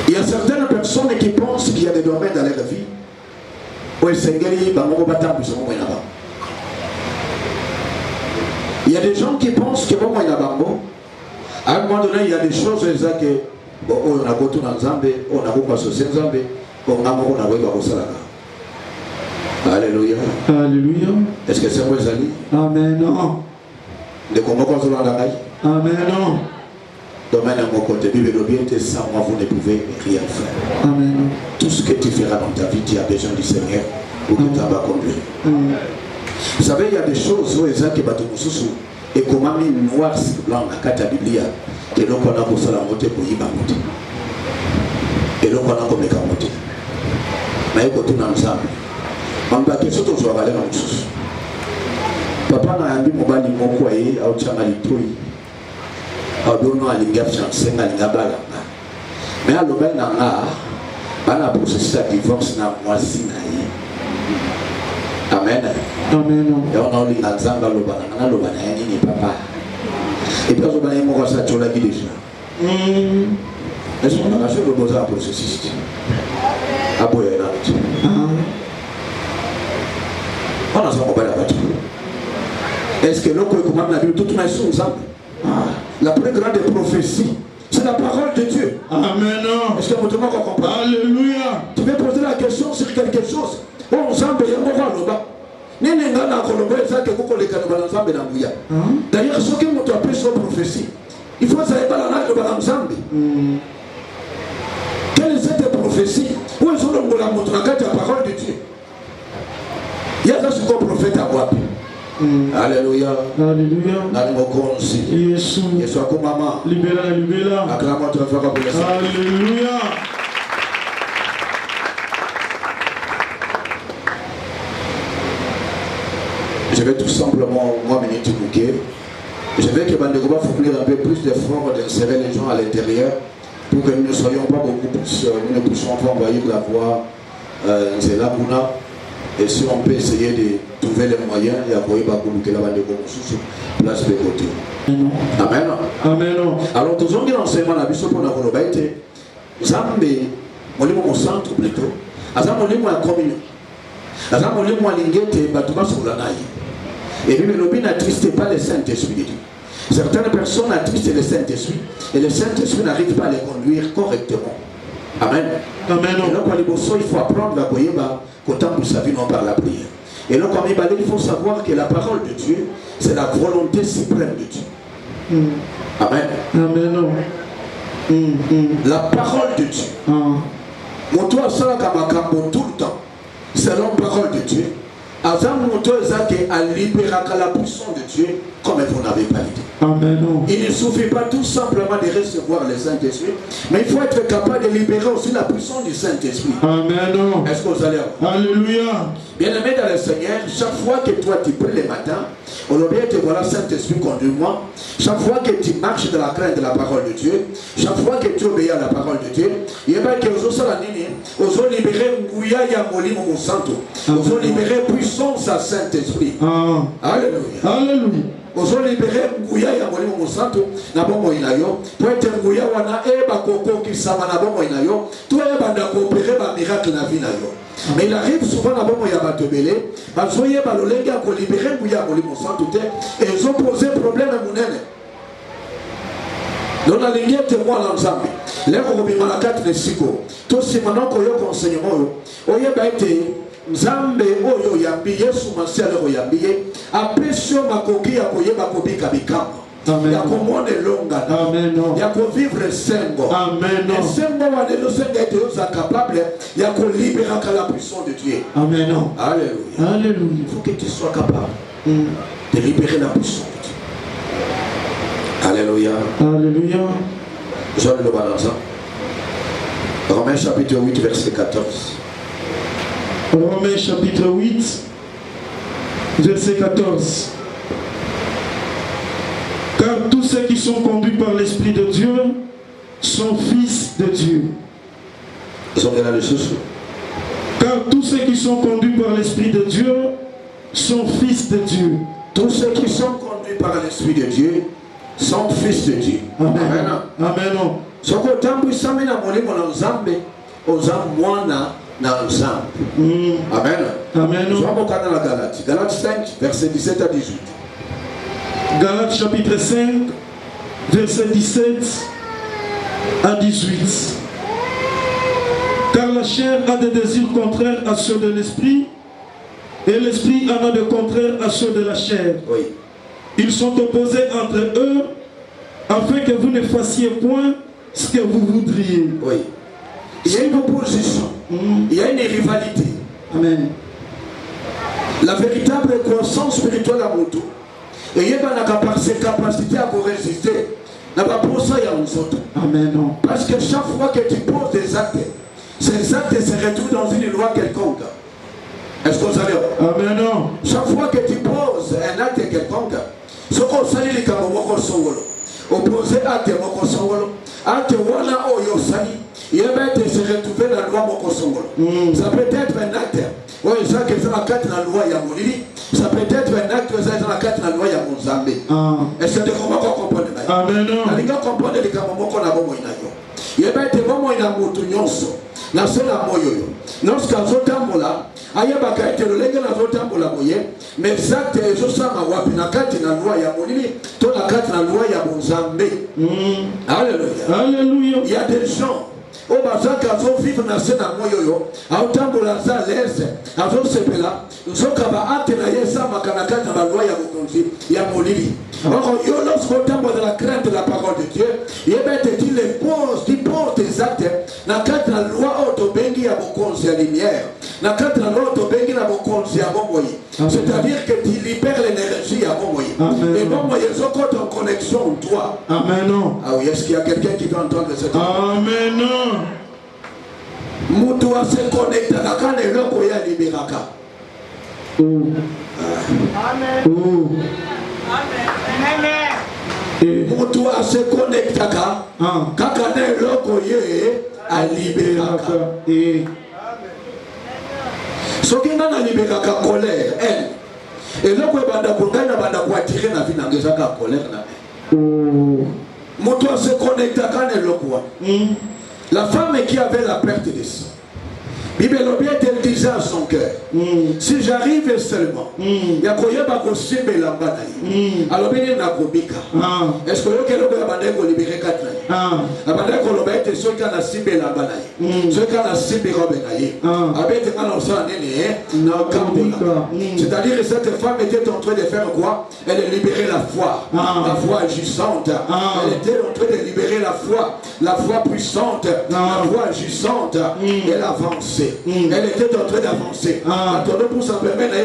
il y a certaines personnes qui pensent qu'il y a des domaines dans leur vie où il y a des gens qui pensent que bon, à un moment donné, il y a des choses que on a goûté dans Zambé, on a goûté dans Zambé, on a goûté dans Alléluia. Alléluia. Est-ce que c'est moi, Zali? Amen. De comment on se Amen. Domaine à mon côté, Bible bien, sans moi, vous ne pouvez rien faire. Amen. Tout ce que tu feras dans ta vie, tu as besoin du Seigneur pour que tu vas conduire. Vous savez, il y a des choses où les gens qui battent et comment ils noir blanc à la Bible, et donc on a pour ça la montée pour y monter. Et donc on a comme les camotés. Mais quand on a ensemble, on va question de jouer à la chose. Papa n'a pas dit mon bali mon foyer, à autre chose à donner à l'ingap chancer à l'ingabala. Mais à l'obel n'a pas la processus de divorce n'a moisi naïe. Amen. Amen. Et on a eu l'ensemble à l'obana ni papa. Et puis on a eu mon ça tu l'as dit déjà. Est-ce qu'on a fait le besoin processus? À boire là. On a ça on va la battre. Est-ce que l'on peut comment la Bible toute ma chose ensemble? La plus grande prophétie, c'est la parole de Dieu. Amen. Est-ce que vous comprenez? Alléluia. Tu veux poser la question sur quelque chose. On s'en paye un moment là-bas. D'ailleurs, ce que nous appelons sur prophétie, il faut savoir la Nzambe. Quelle est cette prophétie? Où est-ce que nous avons montré la parole de Dieu? Il y a ce qu'on prophète à moi. Alléluia. Alléluia. Jésus. Jésus a comme maman. Libéra, libéra. Acclame notre frère. Alléluia. Je vais tout simplement, moi, minute bouquet. Je vais que Bandego va fournir un peu plus d'efforts d'insérer les gens à l'intérieur pour que nous ne soyons pas beaucoup plus, nous ne puissions pas envoyer de la voix Nzela Bouna. Et si on peut essayer de trouver les moyens, il y a beaucoup de Bandego sous place de côté. Amen. Amen. Alors, tous ceux qui l'enseignement la bishop pour la Volobate, Zambé, mon centre plutôt, Azamoli moi communion. Azamoli moi lingete, Batuma sur la naïe. Et puis, le bien n'attriste pas le Saint-Esprit de Dieu. Certaines personnes attristent le Saint-Esprit et le Saint-Esprit n'arrive pas à les conduire correctement. Amen. Amen. Et donc, il faut apprendre à Boyeba qu'au temps de sa vie, non par la prière. Et donc, il faut savoir que la parole de Dieu, c'est la volonté suprême de Dieu. Amen. Amen. La parole de Dieu. Mon toit, ça, tout le temps, selon la parole de Dieu. Azam Moutozake a libéré la puissance de Dieu comme vous n'avez pas l'idée. Amen. Il ne suffit pas tout simplement de recevoir le Saint-Esprit, mais il faut être capable de libérer aussi la puissance du Saint-Esprit. Amen. Est-ce que vous allez avoir? Alléluia. Bien-aimé dans le Seigneur, chaque fois que toi tu pries le matin, on va bien te voilà Saint-Esprit conduis-moi. Chaque fois que tu marches dans la crainte de la parole de Dieu, chaque fois que tu obéis à la parole de Dieu, il y a bien que vous allez libérer Ngouya Yamoli Momo Santo. Vous allez libérer puissance à Saint-Esprit. Alléluia. Alléluia. Vous allez libérer Ngouya Yamoli Momo Santo. Nabomo inayo. Pour être Ngouya wana eba koko qui sama nabomo inayo. Toi eba na coopérer ba miracle na vie nayo. Mais il arrive souvent à bon moyen de belé, parce que les gens qui libéré Ngouya Yamoli Momo Santo et ils ont posé problème à mon aîné. Donc, la ligne est moi l'ensemble. Les gens qui ont 4 de Siko, tous ces maintenant qui ont enseignement, ils ont été Nzambe oyo yambi Yesu masiale oyo yambi après sur makoki ya koyeba kobika bikamba Amen. Ya komona elongana. Amen. Ya kovivre sengo. Amen. Et sengo wane no sengo est capable ya ko libérer la puissance de Dieu. Amen. Alléluia. Alléluia. Il faut que tu sois capable de libérer la puissance de Dieu. Alléluia. Alléluia. Jean le balance. Romains chapitre 8 verset 14. Romains chapitre 8 verset 14. Car tous ceux qui sont conduits par l'Esprit de Dieu sont fils de Dieu. Car tous ceux qui sont conduits par l'Esprit de Dieu sont fils de Dieu. Tous ceux qui sont conduits par l'Esprit de Dieu sont fils de Dieu. Amen. Amen. Soko tambwisame na molimo na Nzambe oza mwana na Nzambe. Amen. Amen. Somo kana la Galate. Galate 5 verset 17 à 18. Galates chapitre 5 verset 17 à 18. Car la chair a des désirs contraires à ceux de l'esprit et l'esprit en a de contraires à ceux de la chair. Oui. Ils sont opposés entre eux afin que vous ne fassiez point ce que vous voudriez. Oui. Il y a une opposition. Il y a une rivalité. Amen. La véritable croissance spirituelle à Moutou. Et il y a une capacité à vous résister. Amen. Parce que chaque fois que tu poses des actes, ces actes se retrouvent dans une loi quelconque. Est-ce que vous savez? Amen. Chaque fois que tu poses un acte quelconque, ce qu'on sait, c'est que opposé acte moko songolo, acte wana oyo sali, il va être se retrouver dans la loi moko songolo. Ça peut être un acte, oui, ça que c'est la carte dans la loi ya molili, ça peut être un acte ça dans la carte dans la loi ya Nzambe. Est-ce que tu comprends? Amen. Nalinga comprendre les kama moko na bomo inayo. Il va être bomo ina mutu nyonso. Na sela moyo. Lorsqu'à zotambola, ayabaka ete lolenge na zotambola moye, mais acte ezosama wapi na kati na loi ya molili, to na kati na loi ya Nzambe. Alléluia. Alléluia. Il y a des gens au bazaka zo vivre na sena moyo yo, autambola za leze, azo sepela, nzoka ba ate na yesa makana kati na loi ya bokonzi ya molili. Or yo lorsqu'on tambola dans la crainte de la parole de Dieu, il va te dire les poses, tu poses tes actes na kati na loi autobengi ya bokonzi ya lumière, na kati na loi autobengi na bokonzi ya bomboyi. C'est-à-dire que tu libères l'énergie à bomboyi. Et bomboyi ils ont en connexion en toi. Amen. Ah oui, est-ce qu'il y a quelqu'un qui peut entendre cette Amen. Mutu wa se connecta na kana eloko ya liberaka. Amen. Amen. Mutu wa se connecta kaka na eloko ye a liberaka. Soki nga na liberaka colère, elle. Eloko e banda kungai na banda kwa tirer na vie na ngezaka colère na. Mutu wa se connecta kana eloko wa. La femme qui avait la perte de sang, Bible elle disait à son cœur, si j'arrive seulement, il y a quoi y la bataille. Alors bien il n'a est-ce que le Kéloba va libérer 4 ans? Abandé Koloba était ceux qui ont ciblé la bataille, ceux qui ont ciblé Robénaï. Avec un enfant c'est-à-dire que cette femme était en train de faire quoi? Elle libérait la foi agissante. Elle était en train de libérer la foi puissante, la foi agissante. Elle avançait. Elle était en train d'avancer. Attendez pour ça permettre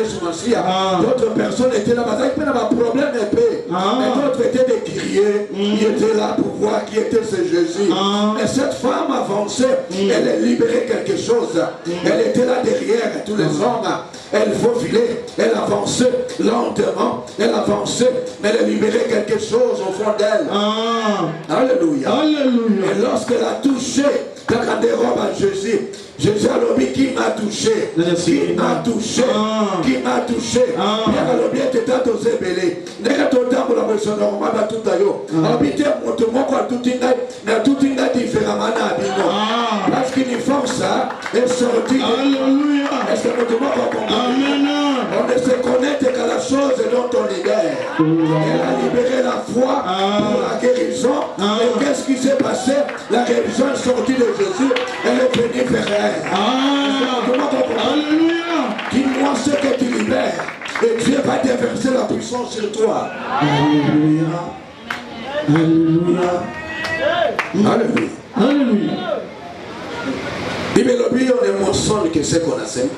à d'autres personnes étaient là, mais il pas de problème épais. Et d'autres étaient des guerriers. Ils étaient là pour voir qui était ce Jésus. Et cette femme avançait. Elle libérait quelque chose. Elle était là derrière tous les hommes. Elle faufilait. Elle avançait lentement. Elle avançait. Mais elle libérait quelque chose au fond d'elle. Alléluia. Alléluia. Et lorsqu'elle a touché quand des robes à Jésus, Jésus a dit qui m'a touché, qui m'a touché, qui m'a touché. Bien alors bien tu t'as osé belé. N'est-ce pas tout pour la personne normale tout à l'heure. Habiter mon mot quoi tout une différemment à bino. Parce qu'il y force est sorti. Alléluia. Est-ce que mon mot comprend? Amen. On ne se connaît qu'à la chose dont on libère. Elle a libéré la foi pour la guérison. Et qu'est-ce qui s'est passé? La guérison est sortie de Jésus. Elle est venue vers elle. Alléluia. Dis-moi ce que tu libères. Et Dieu va déverser la puissance sur toi. Alléluia. Alléluia. Alléluia. Alléluia. Bible lobby on est mensonge que c'est qu'on a semé.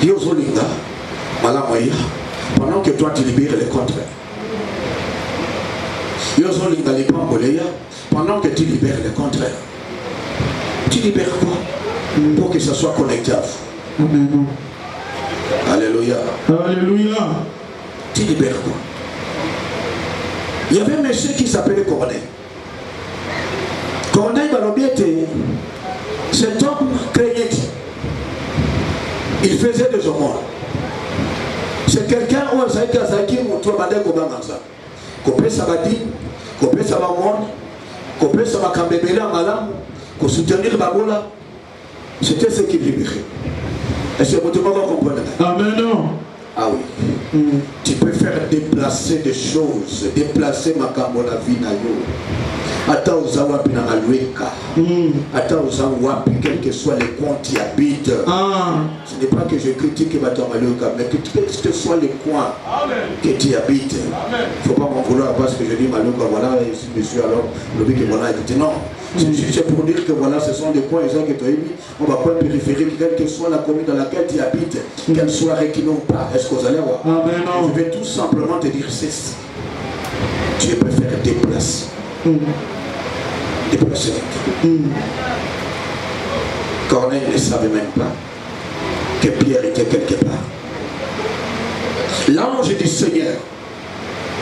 Dieu zolinga malamoya pendant que toi tu libères le contraire. Dieu zolinga les pamboléa pendant que tu libères le contraire. Tu libères quoi pour que ça soit connecté à vous. Amen. Alléluia. Alléluia. Tu libères quoi? Il y avait un monsieur qui s'appelait Corneille. Corneille Balobiete, cet homme craignait. Il faisait des aumônes. C'est quelqu'un où il s'agit de toi, Badé Kobanganza. Kopé Sabadi, Kopé Sabamon, Kopé Sabakambébéla Malam, pour soutenir Babola. C'était ce qu'il libérait. Est-ce que vous comprenez? Amen. Ah oui. Tu peux faire déplacer des choses, déplacer ma la vie na yo. Ata uzawapi na alweka. Ata uzawapi quel que soit les coins qui habitent. Ce n'est pas que je critique Batamalioka, mais que ce soit les coins que tu habites. Il ne faut pas m'en vouloir parce que je dis Malioka, voilà, et si monsieur alors, le but que voilà, il dit non. C'est juste pour dire que voilà, ce sont des coins que tu as mis. On va pas périphérique, quelle que soit la commune dans laquelle tu habites, qu'elle soit réquinée ou pas. Est-ce que vous allez voir? Je vais tout simplement te dire ceci. Tu peux faire déplacer. Déplacer. Corneille ne savait même pas que Pierre était quelque part. L'ange du Seigneur,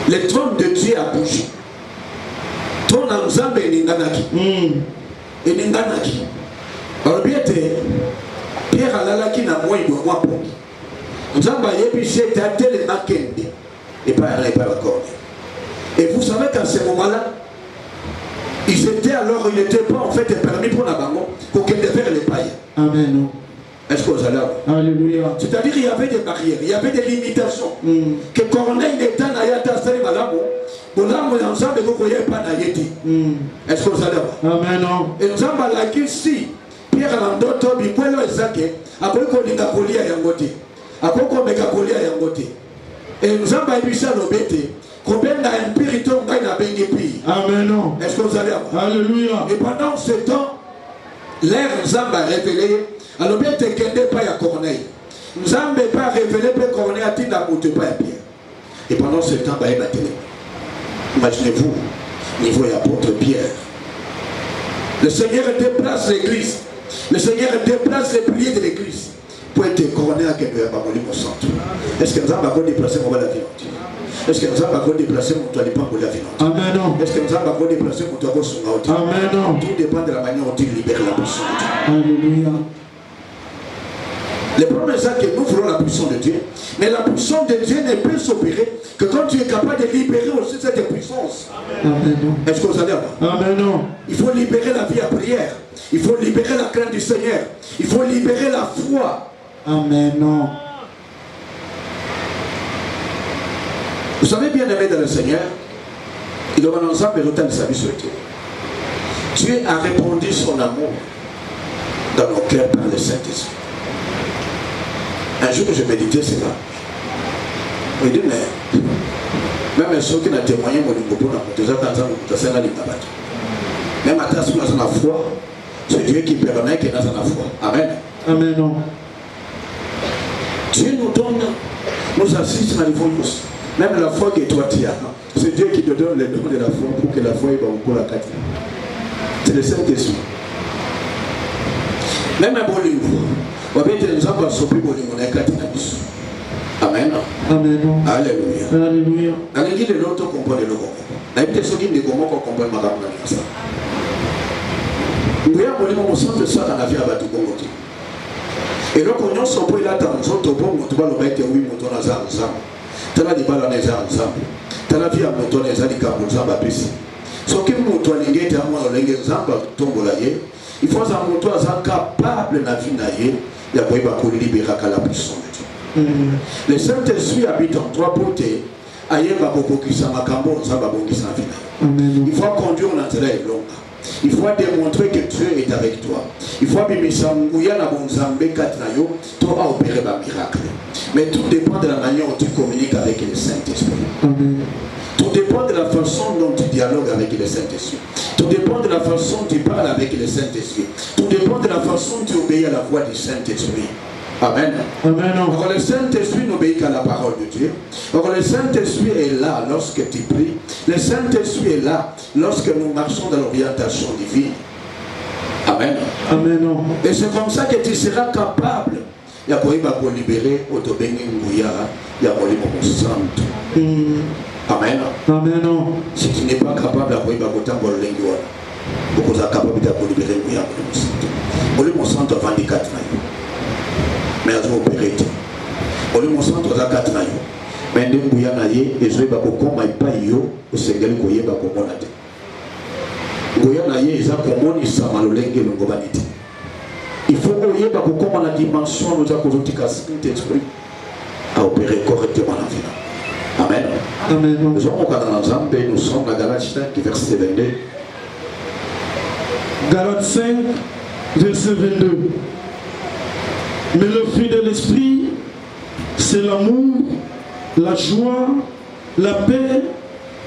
le trône de Dieu a bougé. Ton ensemble est Ninganaki. Et Ninganaki. Alors bien, Pierre a l'alaki na moi il doit moi pour. Nous avons épiché tellement Kende et pas la Corneille. Et vous savez qu'à ce moment-là, ils étaient alors, il n'était pas en fait permis pour la bango pour qu'elle devait les païens. Amen. Est-ce que vous allez voir? Alléluia. C'est-à-dire qu'il y avait des barrières, il y avait des limitations. Que Corneille n'était pas naïata sali malabo, pour l'âme ensemble vous voyez pas naïti. Est-ce que vous allez voir? Amen. Et nous avons la si Pierre Landoto bikwelo ezake après qu'on dit Gapolia yangote, après qu'on met Gapolia yangote. Et nous avons épuisé l'obété. Combien d'impériton gagne à Bengepi? Amen. Est-ce que vous allez avoir? Alléluia. Et pendant ce temps, l'air nous a révélé. Alors bien te kende pas à Corneille. Nous avons pas révélé que Corneille a dit d'amoute pas à Pierre. Et pendant ce temps, bah il a télé. Imaginez-vous, niveau apôtre Pierre. Le Seigneur déplace l'église. Le Seigneur déplace les piliers de l'église. Pour être couronné à quelqu'un au centre. Est-ce que nous avons déplacé mon la vie? Est-ce que nous avons déplacé mon toit de pan pour la vie? Amen. Est-ce que nous avons déplacé mon toit pour son autre? Amen. Tout dépend de la manière dont il libère la puissance de Dieu. Alléluia. Le problème c'est que nous voulons la puissance de Dieu, mais la puissance de Dieu ne peut s'opérer que quand tu es capable de libérer aussi cette puissance. Amen. Est-ce que vous allez avoir? Amen. Il faut libérer la vie à prière. Il faut libérer la crainte du Seigneur. Il faut libérer la foi. Amen. Vous savez bien aimé dans le Seigneur, il doit nous ensemble l'autel de sa vie sur Dieu. Dieu a répandu son amour dans nos cœurs par le Saint-Esprit. Un jour je méditais cela. Je dis mais même ceux qui n'ont témoigné mon niveau même à ta sous la foi, c'est Dieu qui permet qu'il y ait dans la foi. Amen. Amen. Dieu nous donne, nous assiste dans les voies. Même la foi que toi tu as, c'est Dieu qui te donne le don de la foi pour que la foi ait encore la qualité. C'est le Saint-Esprit. Même un bon livre, on va être nous avons sauvé bon livre, on a éclaté la mission. Amen. Amen. Alléluia. Alléluia. Alléluia. De l'autre comprendre le comprendre. La vie de ceux qui ne comprennent pas comprendre ma gamme dans ça. Nous avons dit mon sang de ça dans la vie à Batou Bongo. Et là quand on s'en peut là dans son topo, on doit le mettre oui mon ton azar ensemble. Tala di bala na ezali nzambe. Tala via moto na ezali ka nzambe apesi. Soki moto alingete amwa olenge nzambe tombola ye, il faut ça moto aza capable na vie na ye ya koyeba ko libérer la puissance de Dieu. Le Saint-Esprit habite en trois côtés. Ayeba kokokisa makambo nzambe bongisa vie na. Il faut conduire dans la longue. Il faut démontrer que Dieu est avec toi. Il faut bimisa nguya na bonzambe katnayo to a opérer ba miracle. Mais tout dépend de la manière dont tu communiques avec le Saint-Esprit. Tout dépend de la façon dont tu dialogues avec le Saint-Esprit. Tout dépend de la façon dont tu parles avec le Saint-Esprit. Tout dépend de la façon dont tu obéis à la voix du Saint-Esprit. Amen. Amen. Alors le Saint-Esprit n'obéit qu'à la parole de Dieu. Alors le Saint-Esprit est là lorsque tu pries. Le Saint-Esprit est là lorsque nous marchons dans l'orientation divine. Amen. Amen. Et c'est comme ça que tu seras capable de libérer Otobengi Nguya, de Santo. Amen. Amen. Si tu n'es pas capable de libérer Otobengi, vous êtes capable de libérer Nguya. Olimo Santo avant les 4 ans. Mais à vous opérer. Olimo Santo à 4 ans. Mais de Nguya naye, et je vais pas comme il pas yo, au Sénégal Nguya ba comme on a dit. Nguya naye, ils ont comme on ça malolenge le ngobanité. Il faut que comment la dimension nous a causé Saint-Esprit à opérer correctement la vie. Amen. Amen. Nous sommes dans Galates 5, verset 22. Galates 5, verset 22. Mais le fruit de l'esprit, c'est l'amour, la joie, la paix,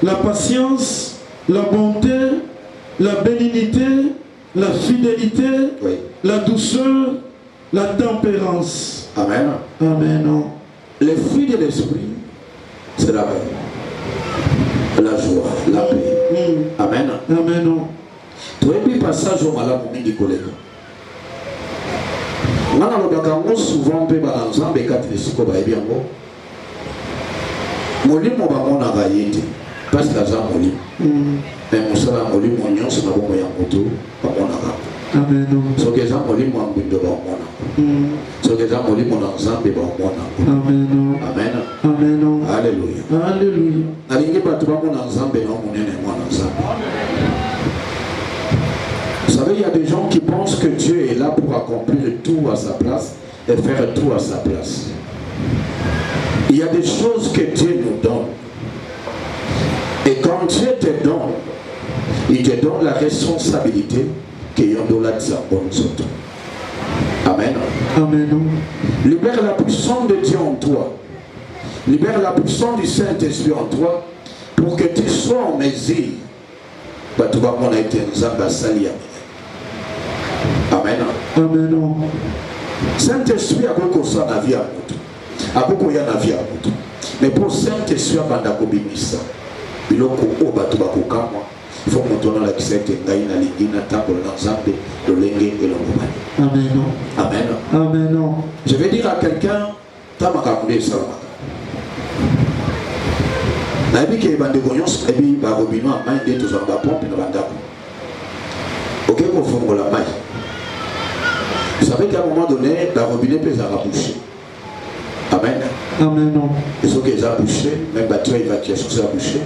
la patience, la bonté, la bénignité, la fidélité, oui, la douceur, la tempérance. Amen. Amen. Les fruits de l'esprit, c'est la paix, la joie, la paix. Amen. Amen. Tu as vu passage au malade pour mes collègues. On a souvent fait par ensemble et quatre les psychos bien bon. Molim on va mon avayer parce que ça molim. Mais mon salaire molim mon nion c'est ma bonne moyen moto pas mon arabe. Amen. Ce que ça molim mon bindo ba mon. Ce que ça molim mon ensemble ba mon. Amen. Amen. Amen. Alléluia. Alléluia. N'allez pas tout mon ensemble non mon nene mon ensemble. Vous savez, il y a des gens qui pensent que Dieu est là pour accomplir tout à sa place et faire tout à sa place. Il y a des choses que Dieu nous donne. Et quand Dieu te donne, il te donne la responsabilité qu'il y a dans la bonne sorte. Amen. Amen. Libère la puissance de Dieu en toi. Libère la puissance du Saint-Esprit en toi pour que tu sois en mesure. Tu vas qu'on a été en Salia. Amen. Amen. Saint-Esprit a beaucoup ça dans la vie à beaucoup. A beaucoup ya na vie à beaucoup. Mais pour Saint-Esprit banda ko binisa. Biloko o batu bakokamwa. Il faut qu'on tourne la kisete ngai na lingina tambo na nzambe le lenge et le ngomani. Amen. Amen. Amen. Je vais dire à quelqu'un tamaka mbe salama. Na bi ke bande gonyos ebi ba robino amai de tous ba pompe na bandako. OK ko fongola mai. Vous savez qu'à un moment donné, la robinet peut être bouchée. Amen. Amen. Et ce qu'ils ont bouché, même bateau évacuation s'est bouché.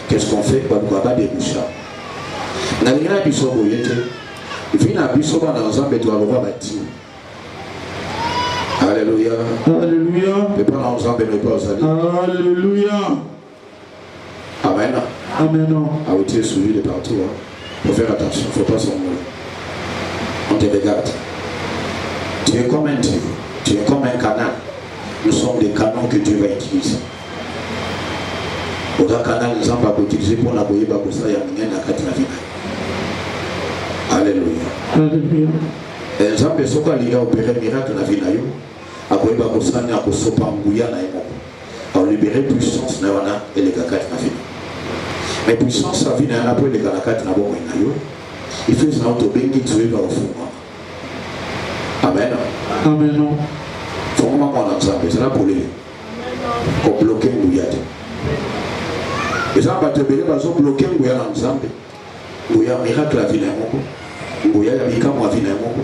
Qu'est-ce qu'on fait? On ne va pas déboucher. On a rien à bisou boyete. Il vient à bisou dans l'ensemble et doit le voir bâtir. Alléluia. Alléluia. Ne pas l'ensemble et ne pas aux alliés. Alléluia. Amen. Amen. Ah oui, tu es suivi de partout. Il faut faire attention, il ne faut pas s'en mourir. On te regarde. Tu es comme un Dieu, tu es comme un canal. Nous sommes des canaux que Dieu va utiliser. Autant canal, nous n'avons pas utilisé pour la boyer, pour ça, il y a rien à quatre la vie. Alléluia. Alléluia. Et nous avons besoin de opérer miracle dans la vie. Après, nous avons besoin de libérer puissance et les gars dans la vie. Mais puissance, la vie, après les gars dans la vie, il faut que nous avons besoin de Amen. Amen. Il faut que nous ensemble. C'est là pour les bloquer le bouillard. Les gens vont bloquer le bouillard ensemble. Le bouillard miracle la vie d'un mot. Le bouillard yabika moi vie d'un mot.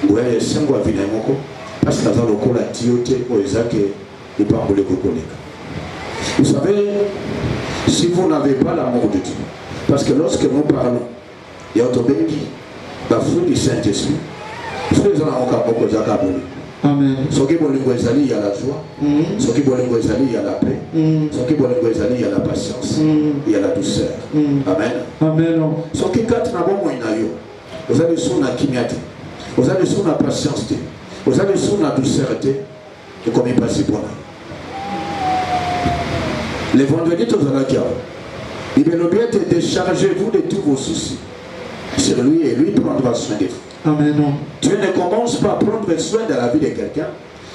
Le bouillard yesengo vie d'un mot. Parce que dans le col la tioté pour les actes et pas pour les collègues. Vous savez, si vous n'avez pas l'amour de Dieu, parce que lorsque nous parlons, il y a autobéni, la fruit du Saint-Esprit. Amen. Ce qui est bon, il y a la joie. Ce qui est bon, il y a la paix. Ce qui est bon, il y a la patience. Il y a la douceur. Amen. Amen. Ce qui est quatre vous avez son akimiate. Vous avez son patience. Vous avez son douceur. Et comme il passe pour là. Le vendredi, tu as la il veut bien te déchargez-vous de tous vos soucis sur lui et lui prendra soin de vous. Amen. Dieu ne commence pas à prendre soin de la vie de quelqu'un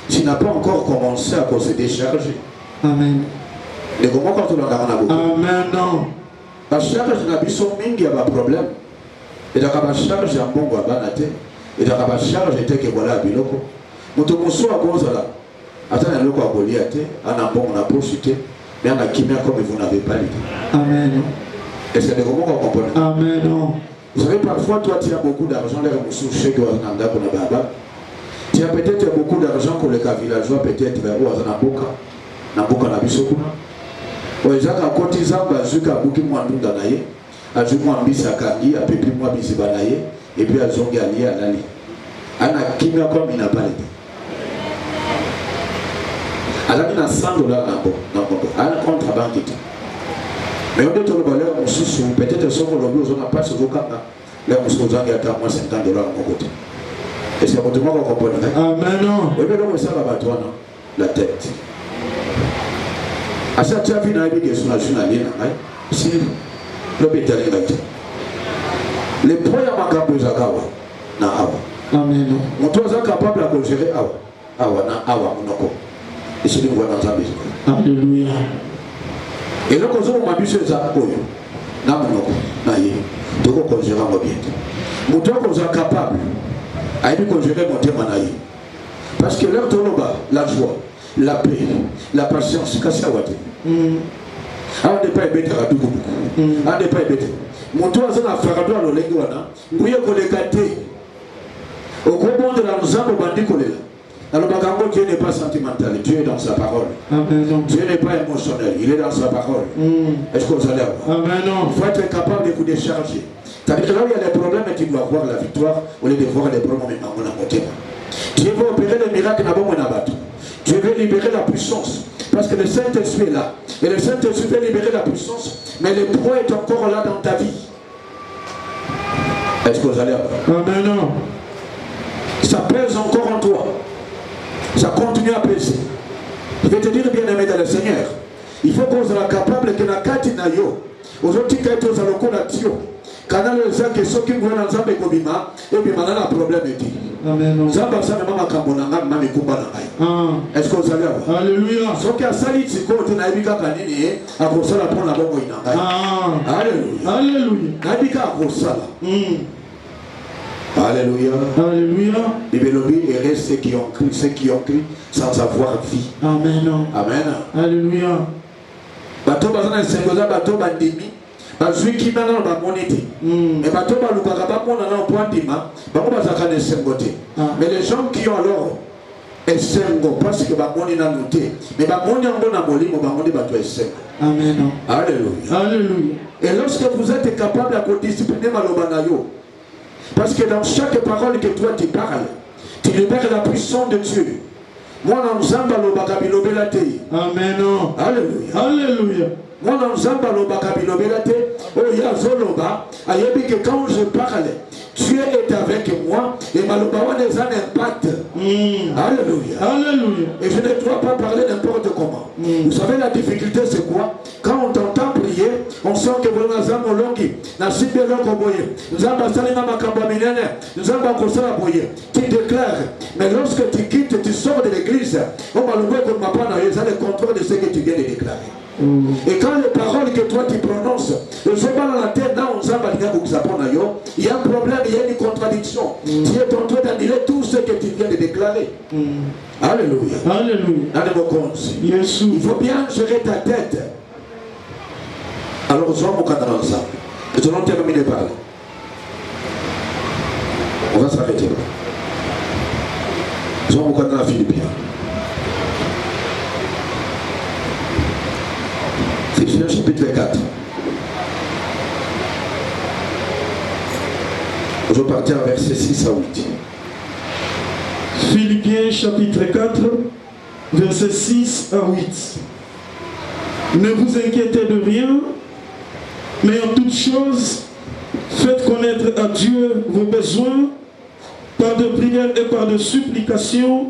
s'il n'a pas encore commencé à se décharger. Amen. Amen. La charge n'a pas mingi ya problème. Et la charge ya mbongo abanate. Et la charge était que voilà biloko. Moto moso a gonzala. Attends loko a goliate, ana mbongo na pochité, mais ana kimia comme vous n'avez pas l'idée. Amen. Et c'est de comment on comprend. Amen. Vous savez, parfois, toi, tu as beaucoup d'argent, les ressources chez toi, tu as peut-être beaucoup d'argent pour les cas villageois, peut-être vers où Naboka Nabisokuna. Oezaka kotiza bazuka buki mwandunda naye, azumwa mbisa kangi, apepi mwa bisiba naye, et puis azongi ali alali. Ana kimia comme il n'a pas l'idée. Alors il a $100 nambo, ana contre-banque. Mais on dit que peut-être son lobby aux pas sur le camp, là on se pose à $50 à mon côté. Et c'est pour tout le monde qu'on comprend. Amen. Oui, mais non, ça va toi, non? La tête. À chaque fois, il y a une question à la si l'hôpital est là. Les premiers macabres de Zagawa, na awa. Amen. Mon toit est capable de gérer awa. Awa, na awa, monoko. Et c'est le voie dans sa maison. Alléluia. Et là, quand on m'a dit que ça, na monoko, na ye, donc on gère un bien. Mon toit est capable. A dit qu'on gérait mon thème en aïe. Parce que leur toloba, la joie, la paix, la patience, c'est à Wate. On n'est pas bête à tout. On n'est pas bête. Mon toit est un farado à l'oléguana. Oui, on est gâté. Au combat de la Nzambo Bandikolé. Dans le Bagambo, Dieu n'est pas sentimental, Dieu est dans sa parole. Amen. Dieu n'est pas émotionnel, il est dans sa parole. Est-ce que vous allez avoir? Amen. Il faut être capable de vous décharger. C'est-à-dire que là où il y a des problèmes, tu dois voir la victoire au lieu de voir les problèmes à mon côté. Dieu veut opérer les miracles dans mon abattu. Dieu veut libérer la puissance. Parce que le Saint-Esprit est là. Et le Saint-Esprit veut libérer la puissance. Mais le poids est encore là dans ta vie. Est-ce que vous allez avoir? Amen. Ça pèse encore en toi. Ça continue à peser. Je vais te dire, bien aimé dans le Seigneur, il faut qu'on soit capable que la carte na yo. Aujourd'hui, quand tu as le coup d'action, quand on a que ceux qui vont dans Zambé Kobima, et puis maintenant le problème est dit. Amen. Zamba ça même Kambonanga, même Kumba na. Est-ce que vous allez avoir? Alléluia. Ce qui a sali, c'est qu'on a eu Kanini, à Kosala pour la bonne Inanga. Alléluia. Alléluia. Nabika à Kosala. Alléluia. Alléluia. Et reste ceux qui ont cru sans avoir vie. Amen. Amen. Alléluia. Bato bazana sengoza bato bandimi. Bazui qui maintenant ba monité. Et bato ba lukaka ba mona na point dima. Ba ko bazaka ne sengote. Mais les gens qui ont alors esengo parce que ba moni na noté. Mais ba moni ngo na molimo ba moni bato esengo. Amen. Alléluia. Alléluia. Et lorsque vous êtes capable de discipliner maloba na yo. Parce que dans chaque parole que toi tu parles, tu libères la puissance de Dieu. Moi, nous sommes dans le bakabilobelate. Amen. Alléluia. Alléluia. Moi, nous sommes dans le bakabilobelate. Oh, il y a Zoloba. Ayebi que quand je parle, Dieu est avec moi et malobawa des un impact. Alléluia. Alléluia. Et je ne dois pas parler n'importe comment. Vous savez la difficulté c'est quoi? Quand on t'entend prier, on sent que vous avez un molongi, na sibe loko boye. Nous avons salima makamba minene, nous avons kosala boye. Tu déclares, mais lorsque tu quittes, tu sors de l'église, on va le voir comme ma panne, ils ont le contrôle de ce que tu viens de déclarer. Et quand les paroles que toi tu prononces, le soba dans la tête, il y a un problème, il y a une contradiction. Tu es en train d'annuler tout ce que tu viens de déclarer. Alléluia. Alléluia. Il faut bien gérer ta tête. Alors, nous allons ensemble. Nous allons terminer par là. On va s'arrêter là. Nous allons dans la Philippiens. Philippiens chapitre 4. Je vais partir à verset 6 à 8. Philippiens chapitre 4, verset 6 à 8. Ne vous inquiétez de rien, mais en toutes choses, faites connaître à Dieu vos besoins par de prières et par de supplications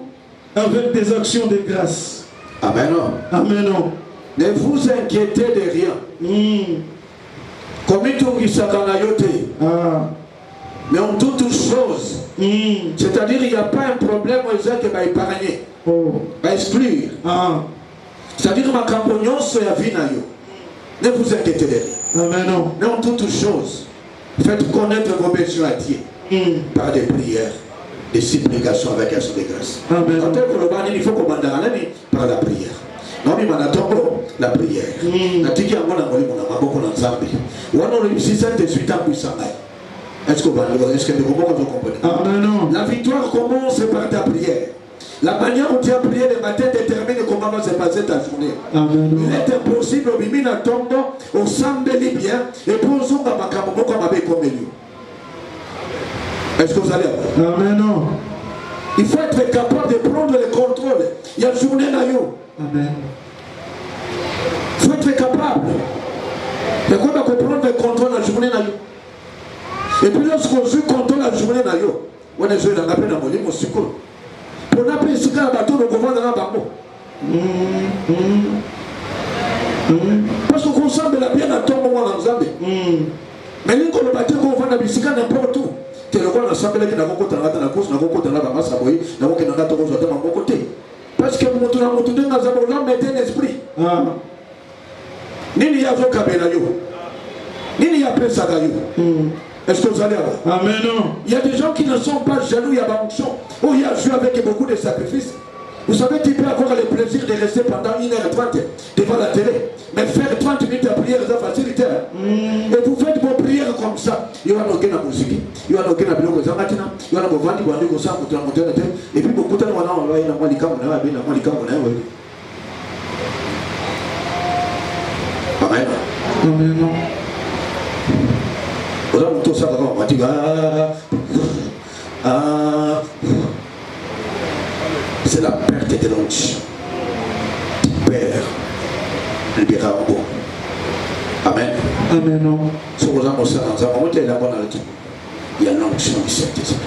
avec des actions de grâce. Amen. Amen. Ne vous inquiétez de rien. Comme mais en toute chose, c'est-à-dire il n'y a pas un problème qui va épargner, va exclure. C'est-à-dire ma campagne sur la vie. Ne vous inquiétez de rien. Mais en toute chose, faites connaître vos besoins à Dieu par des prières, des supplications avec action de grâce. Il faut commander par la prière. Non, mais la prière. Est-ce que vous comprenez? La victoire commence par ta prière. La manière dont tu as prié le matin détermine comment va se passer ta journée. Il est impossible de vivre dans ton nom au sein de bien et pour nous comme avec comme lui. Est-ce que vous allez avoir? Il faut être capable de prendre le contrôle. Il y a une journée dans you. Il faut être capable de prendre le contrôle de la journée dans you. Et puis lorsqu'on joue contre la journée dans you, on est joué dans la peine à mon lit, mon secours. Pour n'appeler ce qu'il y a un bateau, nous pouvons dans un bateau. Parce qu'on consomme la bien à ton moment dans Zambie. Mais nous, quand le bateau, on va dans le bicycle n'importe où. Tu le vois dans l'assemblée qui n'a pas côté dans la course, n'a pas côté dans la masse à boyer, n'a pas côté dans la tour à mon côté. Parce que mon tour à mon tour dans la zone, l'homme est un esprit. Ni a aucun cabello. Ni a pas ça d'ailleurs. Est-ce que vous allez avoir? Amen. Il y a des gens qui ne sont pas jaloux, il y a pas d'onction. Oh, il y a joué avec beaucoup de sacrifices. Vous savez, tu peux avoir le plaisir de rester pendant 1h30 devant la télé. Mais faire 30 minutes de prière, c'est facilité. Et vous faites vos prières comme ça. Il y a la musique, il y a la musique, il y a la vente, et puis beaucoup de gens ont Amen. Amen. C'est la perte de l'onction. Tu perds le birago. Amen. Amen. Il y a l'onction du Saint-Esprit.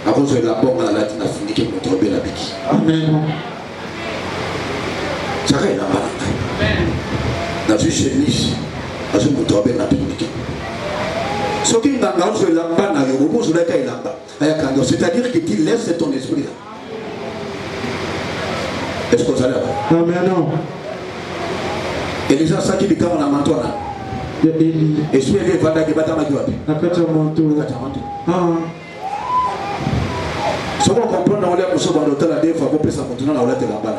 À cause de la bombe, la latine a fini qui montre bien la biki. Amen. Ça va, il y a la balade. Dans une chemise, dans une montre bien la biki. Ce qui est c'est-à-dire que tu laisses ton esprit là. Est-ce que vous allez avoir? Amen. Elisa Saki Bika on a manteau là. Et si elle est vendue qui bata magie wapi? Nakata manteau. Ce qu'on comprend dans le monsieur dans l'hôtel à des fois pour passer à continuer dans l'hôtel là-bas.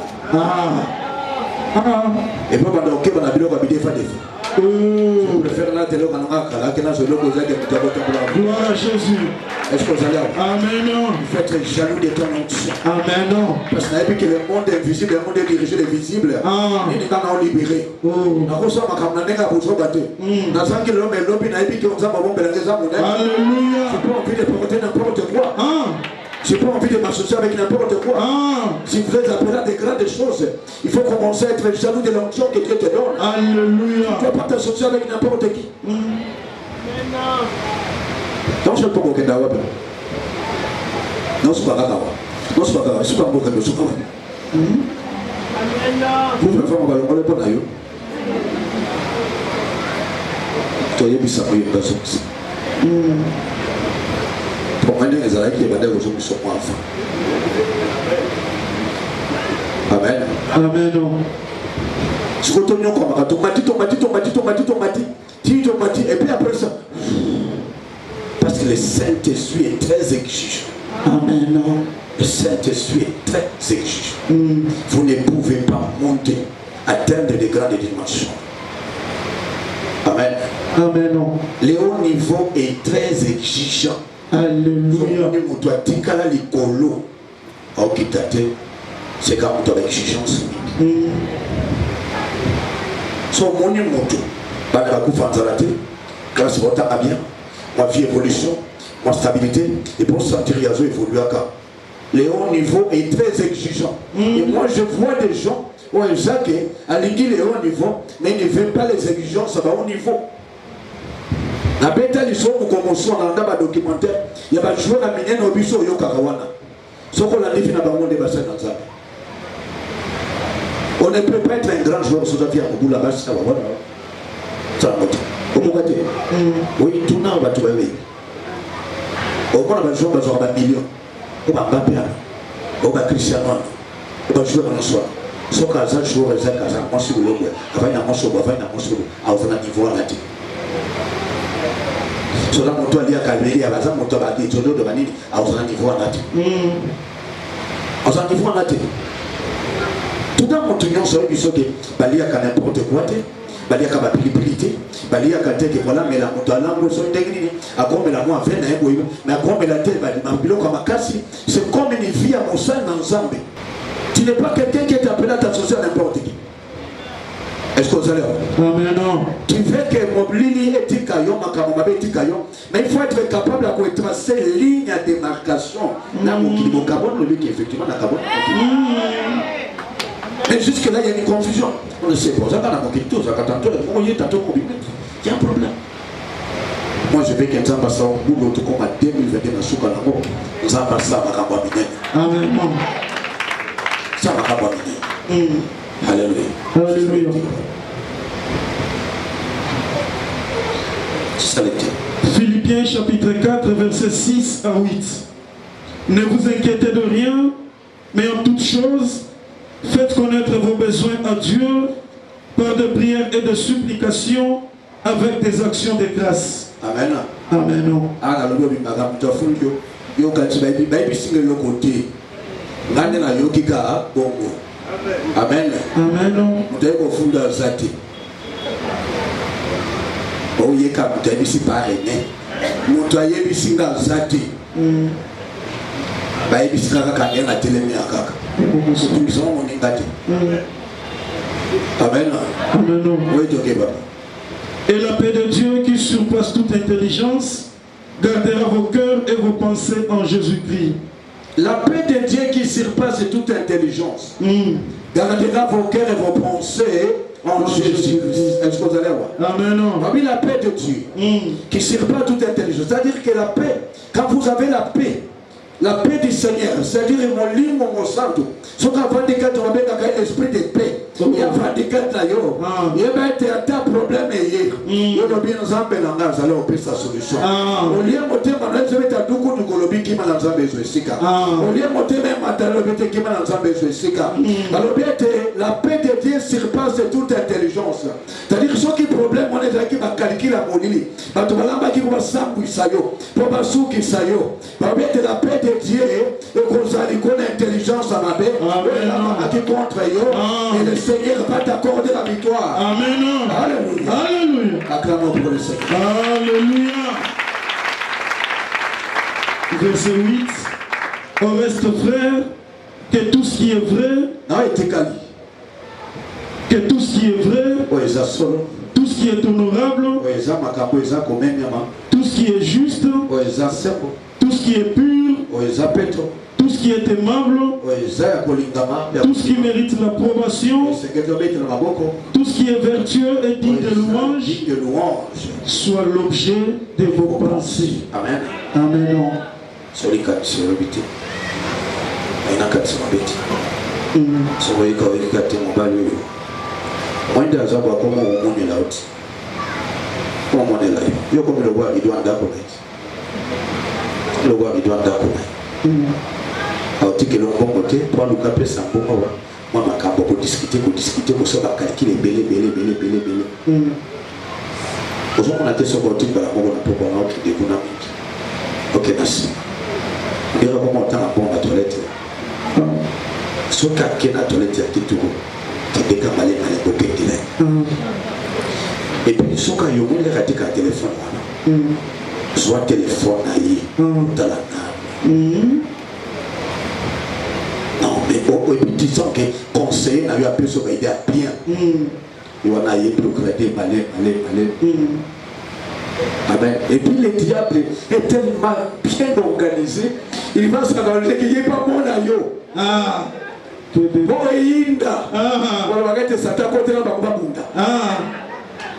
Et puis pendant que on a bien quoi des fois. Je préfère la télé quand on a là que là je le pose avec le tableau. Gloire à Jésus. Est-ce que vous allez avoir? Amen. Il faut être jaloux de ton onction. Amen. Parce que que le monde invisible, le monde est dirigé les visibles. Il n'est pas libéré. Alléluia. J'ai pas envie de porter n'importe quoi. J'ai pas envie de m'associer avec n'importe quoi. Si vous êtes appelé à des grandes choses, il faut commencer à être jaloux de l'onction que Dieu te donne. Alléluia. Tu ne peux pas t'associer avec n'importe qui. Donc je ne peux pas dire que non, c'est pas grave. Non, c'est pas grave. C'est pas grave. C'est pas grave. Vous pouvez faire un ballon. On est pas d'ailleurs. Tu as eu ça pour une personne. Pour moi, les Araïques, les Badais, aujourd'hui, sont enfants. Amen. Amen. Ce que tu as dit, et puis après ça. Parce que le Saint-Esprit est très exigeant. Amen. Le Saint-Esprit est très exigeant. Vous ne pouvez pas monter, atteindre de grandes dimensions. Amen. Amen. Le haut niveau est très exigeant. Alléluia. C'est quand tu as l'exigence. Son moni moto. Grâce à votre bien, ma vie évolution, ma stabilité, et pour sentir Yazo évoluer à cas. Le haut niveau est très exigeant. Et moi je vois des gens, Jacques, à l'église le haut niveau, mais ils ne veulent pas les exigences à haut niveau. La bête ils sont comme on dans un documentaire, il y a des joueurs à mener nos biseaux au Karawana. Ce qu'on a dit dans le monde des bassins dans ça. On ne peut pas être un grand joueur sur la vie à bout là-bas, ça va voir. Ça va monter. Au Mongate. Oui, tout le monde va trouver. Au moins, on va jouer dans un million. On va Mbappé. On va Cristiano. On va jouer dans le soir. So kaza joueur za kaza mosi bulogwe. Afanya mosi kwa afanya mosi. Au fana niveau la ti. So là moto ali akabeli abaza moto ba di todo de banini. Au fana niveau la ti. Au fana niveau la ti. Tout dans mon tunion so biso ke bali aka n'importe quoi te. Bali aka ba pilipilité. Bali aka te ke voilà mais la moto alango so ndengini. Akome la mo afena ebo ibo. Mais akome la te bali mambilo kwa makasi. C'est comme une vie à Moussa dans Zambie. Tu n'es pas quelqu'un qui est appelé à t'associer à n'importe qui. Est-ce que vous allez voir? Amen. Tu veux que Moblini et Tikayon, Makamomabé et Tikayon, mais il faut être capable de tracer les lignes à démarcation. Là, mon Kabon, le qui effectivement n'a Kabon. Mais jusque-là, il y a une confusion. On ne sait pas. Ça va dans mon kito, ça va tantôt, il y a un problème. Moi, je veux qu'un Zambassa au bout de comme à 2021 dans Soukanamo, Zambassa, Makamabine. Amen. Ça va pas bien. Alléluia. Alléluia. C'est ça le thème. Philippiens chapitre 4, versets 6 à 8. Ne vous inquiétez de rien, mais en toutes choses, faites connaître vos besoins à Dieu par de prières et de supplications avec des actions de grâce. Amen. Amen. Ngane na yokika bongo. Amen. Amen. Muteko funda zati. Oye ka mutebisi parene. Mutwaye bisinga zati. Baye bisinga kaka na telemi akaka. Nous sommes en ingati. Amen. Amen. Oui, ok, baba. Et la paix de Dieu qui surpasse toute intelligence gardera vos cœurs et vos pensées en Jésus-Christ. La paix de Dieu qui surpasse toute intelligence gardera vos cœurs et vos pensées en Jésus-Christ. Est-ce que vous allez voir? Amen. Oui, la paix de Dieu qui surpasse toute intelligence. C'est-à-dire que la paix, quand vous avez la paix du Seigneur, c'est-à-dire mon lit, mon santo, ce qu'on va dire quand on va mettre l'esprit de paix, il y a pas de quand là, il y a un problème hier. Il y a bien ensemble dans la salle, on peut sa solution. Au lieu de monter, on va mettre un doukou du Colombie qui m'a lancé besoin de Sika. Au lieu de monter, même un qui m'a lancé besoin de Sika. Alors, bien, la paix de Dieu surpasse toute intelligence. C'est-à-dire que ceux qui problème, on est là qui va calculer la monnaie. Parce que là, qui va s'appuyer ça yo, pour pas souki ça yo. Alors, bien, la paix de Dieu, et qu'on a l'intelligence à ma paix, qui contre yo, et le Seigneur va t'accorder la victoire. Amen. Alléluia. Alléluia. Acclamons pour le Seigneur. Alléluia. Verset 8. Au reste, frère, que tout ce qui est vrai, que tout ce qui est vrai, tout ce qui est honorable, tout ce qui est juste, tout ce qui est pur, tout ce qui est aimable, tout ce qui mérite l'approbation, tout ce qui est vertueux et digne de louange, soit l'objet de vos pensées. Amen. Amen. Autike le bon côté pour nous caper ça pour moi ma cambo pour discuter pour se calculer belé aujourd'hui on a été sur côté par rapport à pour on a autre découvert ok merci et là comment on t'a bon la toilette ce cas la toilette qui tout qui décamalé dans les bouquets et puis ce cas yo on les raté qu'un téléphone soit téléphone aïe dans la non, mais au disons que conseiller n'a eu appelé sur l'idée à bien. Il en a eu progressé, malé. Et puis le diable est tellement bien organisé, il va s'organiser qu'il n'y ait pas bon à yo. Bon, il y a on va arrêter ça, t'as côté là, on va bunda.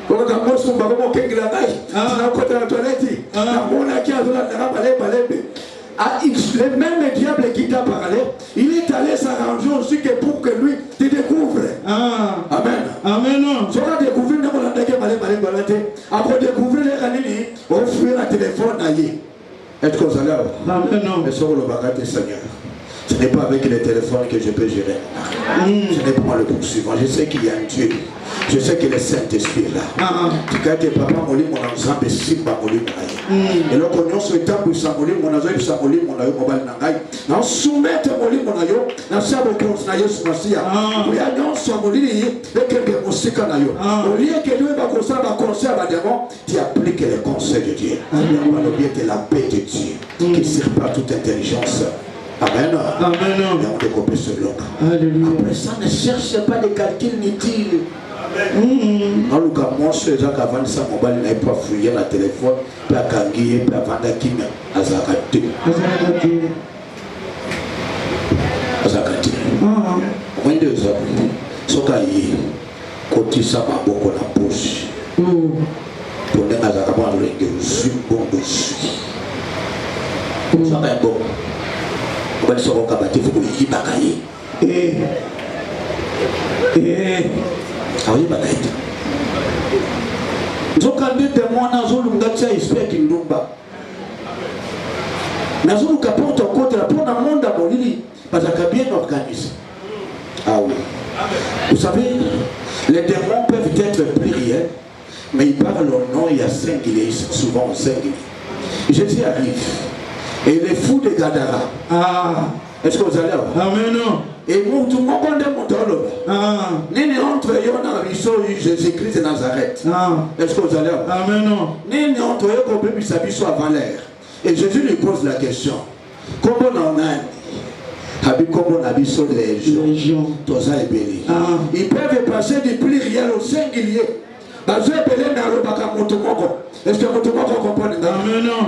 On va commencer à faire un peu de travail. On va côté la toilette. On va qui a balé. Le même diable qui t'a parlé, il est allé s'arranger aussi que pour que lui te découvre. Après découvrir les canines, offrir un téléphone à y. Est-ce que vous allez avoir? Non. Mais sur le bagage du Seigneur. Ce n'est pas avec les téléphones que je peux gérer. Ce n'est pas moi le poursuivant. Je sais qu'il y a un Dieu. Je sais que le Saint-Esprit est là. Tu as été papa, mon lit, mon ensemble, et simba, mon lit, et là, quand on se tape pour s'amoler, mon azo, il s'amoler, mon ayo, mon bal, nangai. Non, soumettre mon lit, mon ayo, n'a pas beaucoup de nayo, sur ma sia. Oui, non, s'amoler, et que des musiques nayo. Au lieu que Dieu va conseil à démon, tu appliques les conseils de Dieu. C'est la paix de Dieu qui surpasse toute intelligence. Amen. Et on découpe ce bloc. Après ça, ne cherche pas de calculs inutiles. Dans le cas, moi, je suis avant ça, mon bal n'a pas fouillé la téléphone, puis à Kangi, puis à Vandakina, à Zakati. Moins de 2 heures. Ce cas, côté ça, m'a beaucoup la poche. Pour les Azakaban, le Zumbo dessus. Ça va être bon. On va se recabater, il faut qu'il y bagaille. Ah oui, bagaille. Nous avons des témoins dans le monde qui espère qu'il nous bat. Nous avons capote en côté, pour le monde à Bolivie, parce qu'il est bien organisé. Ah oui. Vous savez, les démons peuvent être pluriels, mais ils parlent au nom, il y a singulier, souvent singulier. Jésus arrive. Et les fous de Gadara. Est-ce que vous allez voir? Amen. Et nous, tout le monde est monté là. Nous entrons dans la mission de Jésus-Christ de Nazareth. Est-ce que vous allez voir? Amen. Nous entrons comme bébé s'habille avant l'air. Et Jésus lui pose la question. Comment on a comment on a vu sur les légions? Ils peuvent passer du pluriel au singulier. Est-ce que vous comprenez?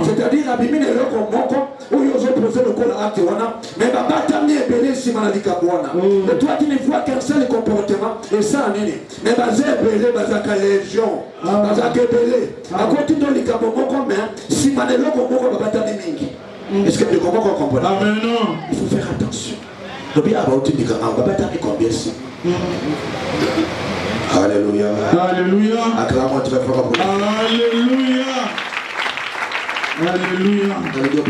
C'est-à-dire que les où ils ont posé le col à Aktewana, mais Babatami est belé si Maladikabwana. Et toi, tu ne vois qu'un seul comportement, et ça, mais Bazé belé, Bazaka légion, Bazaka belé. À côté de l'Ikabomoko, si Maneloko Moko Babatami Mingi. Est-ce que tu comprends? Il faut faire attention. Le bien about Nikama, Babatami combien si? Alléluia. Alléluia. Acclamons très fort. Alléluia. Alléluia. Alléluia.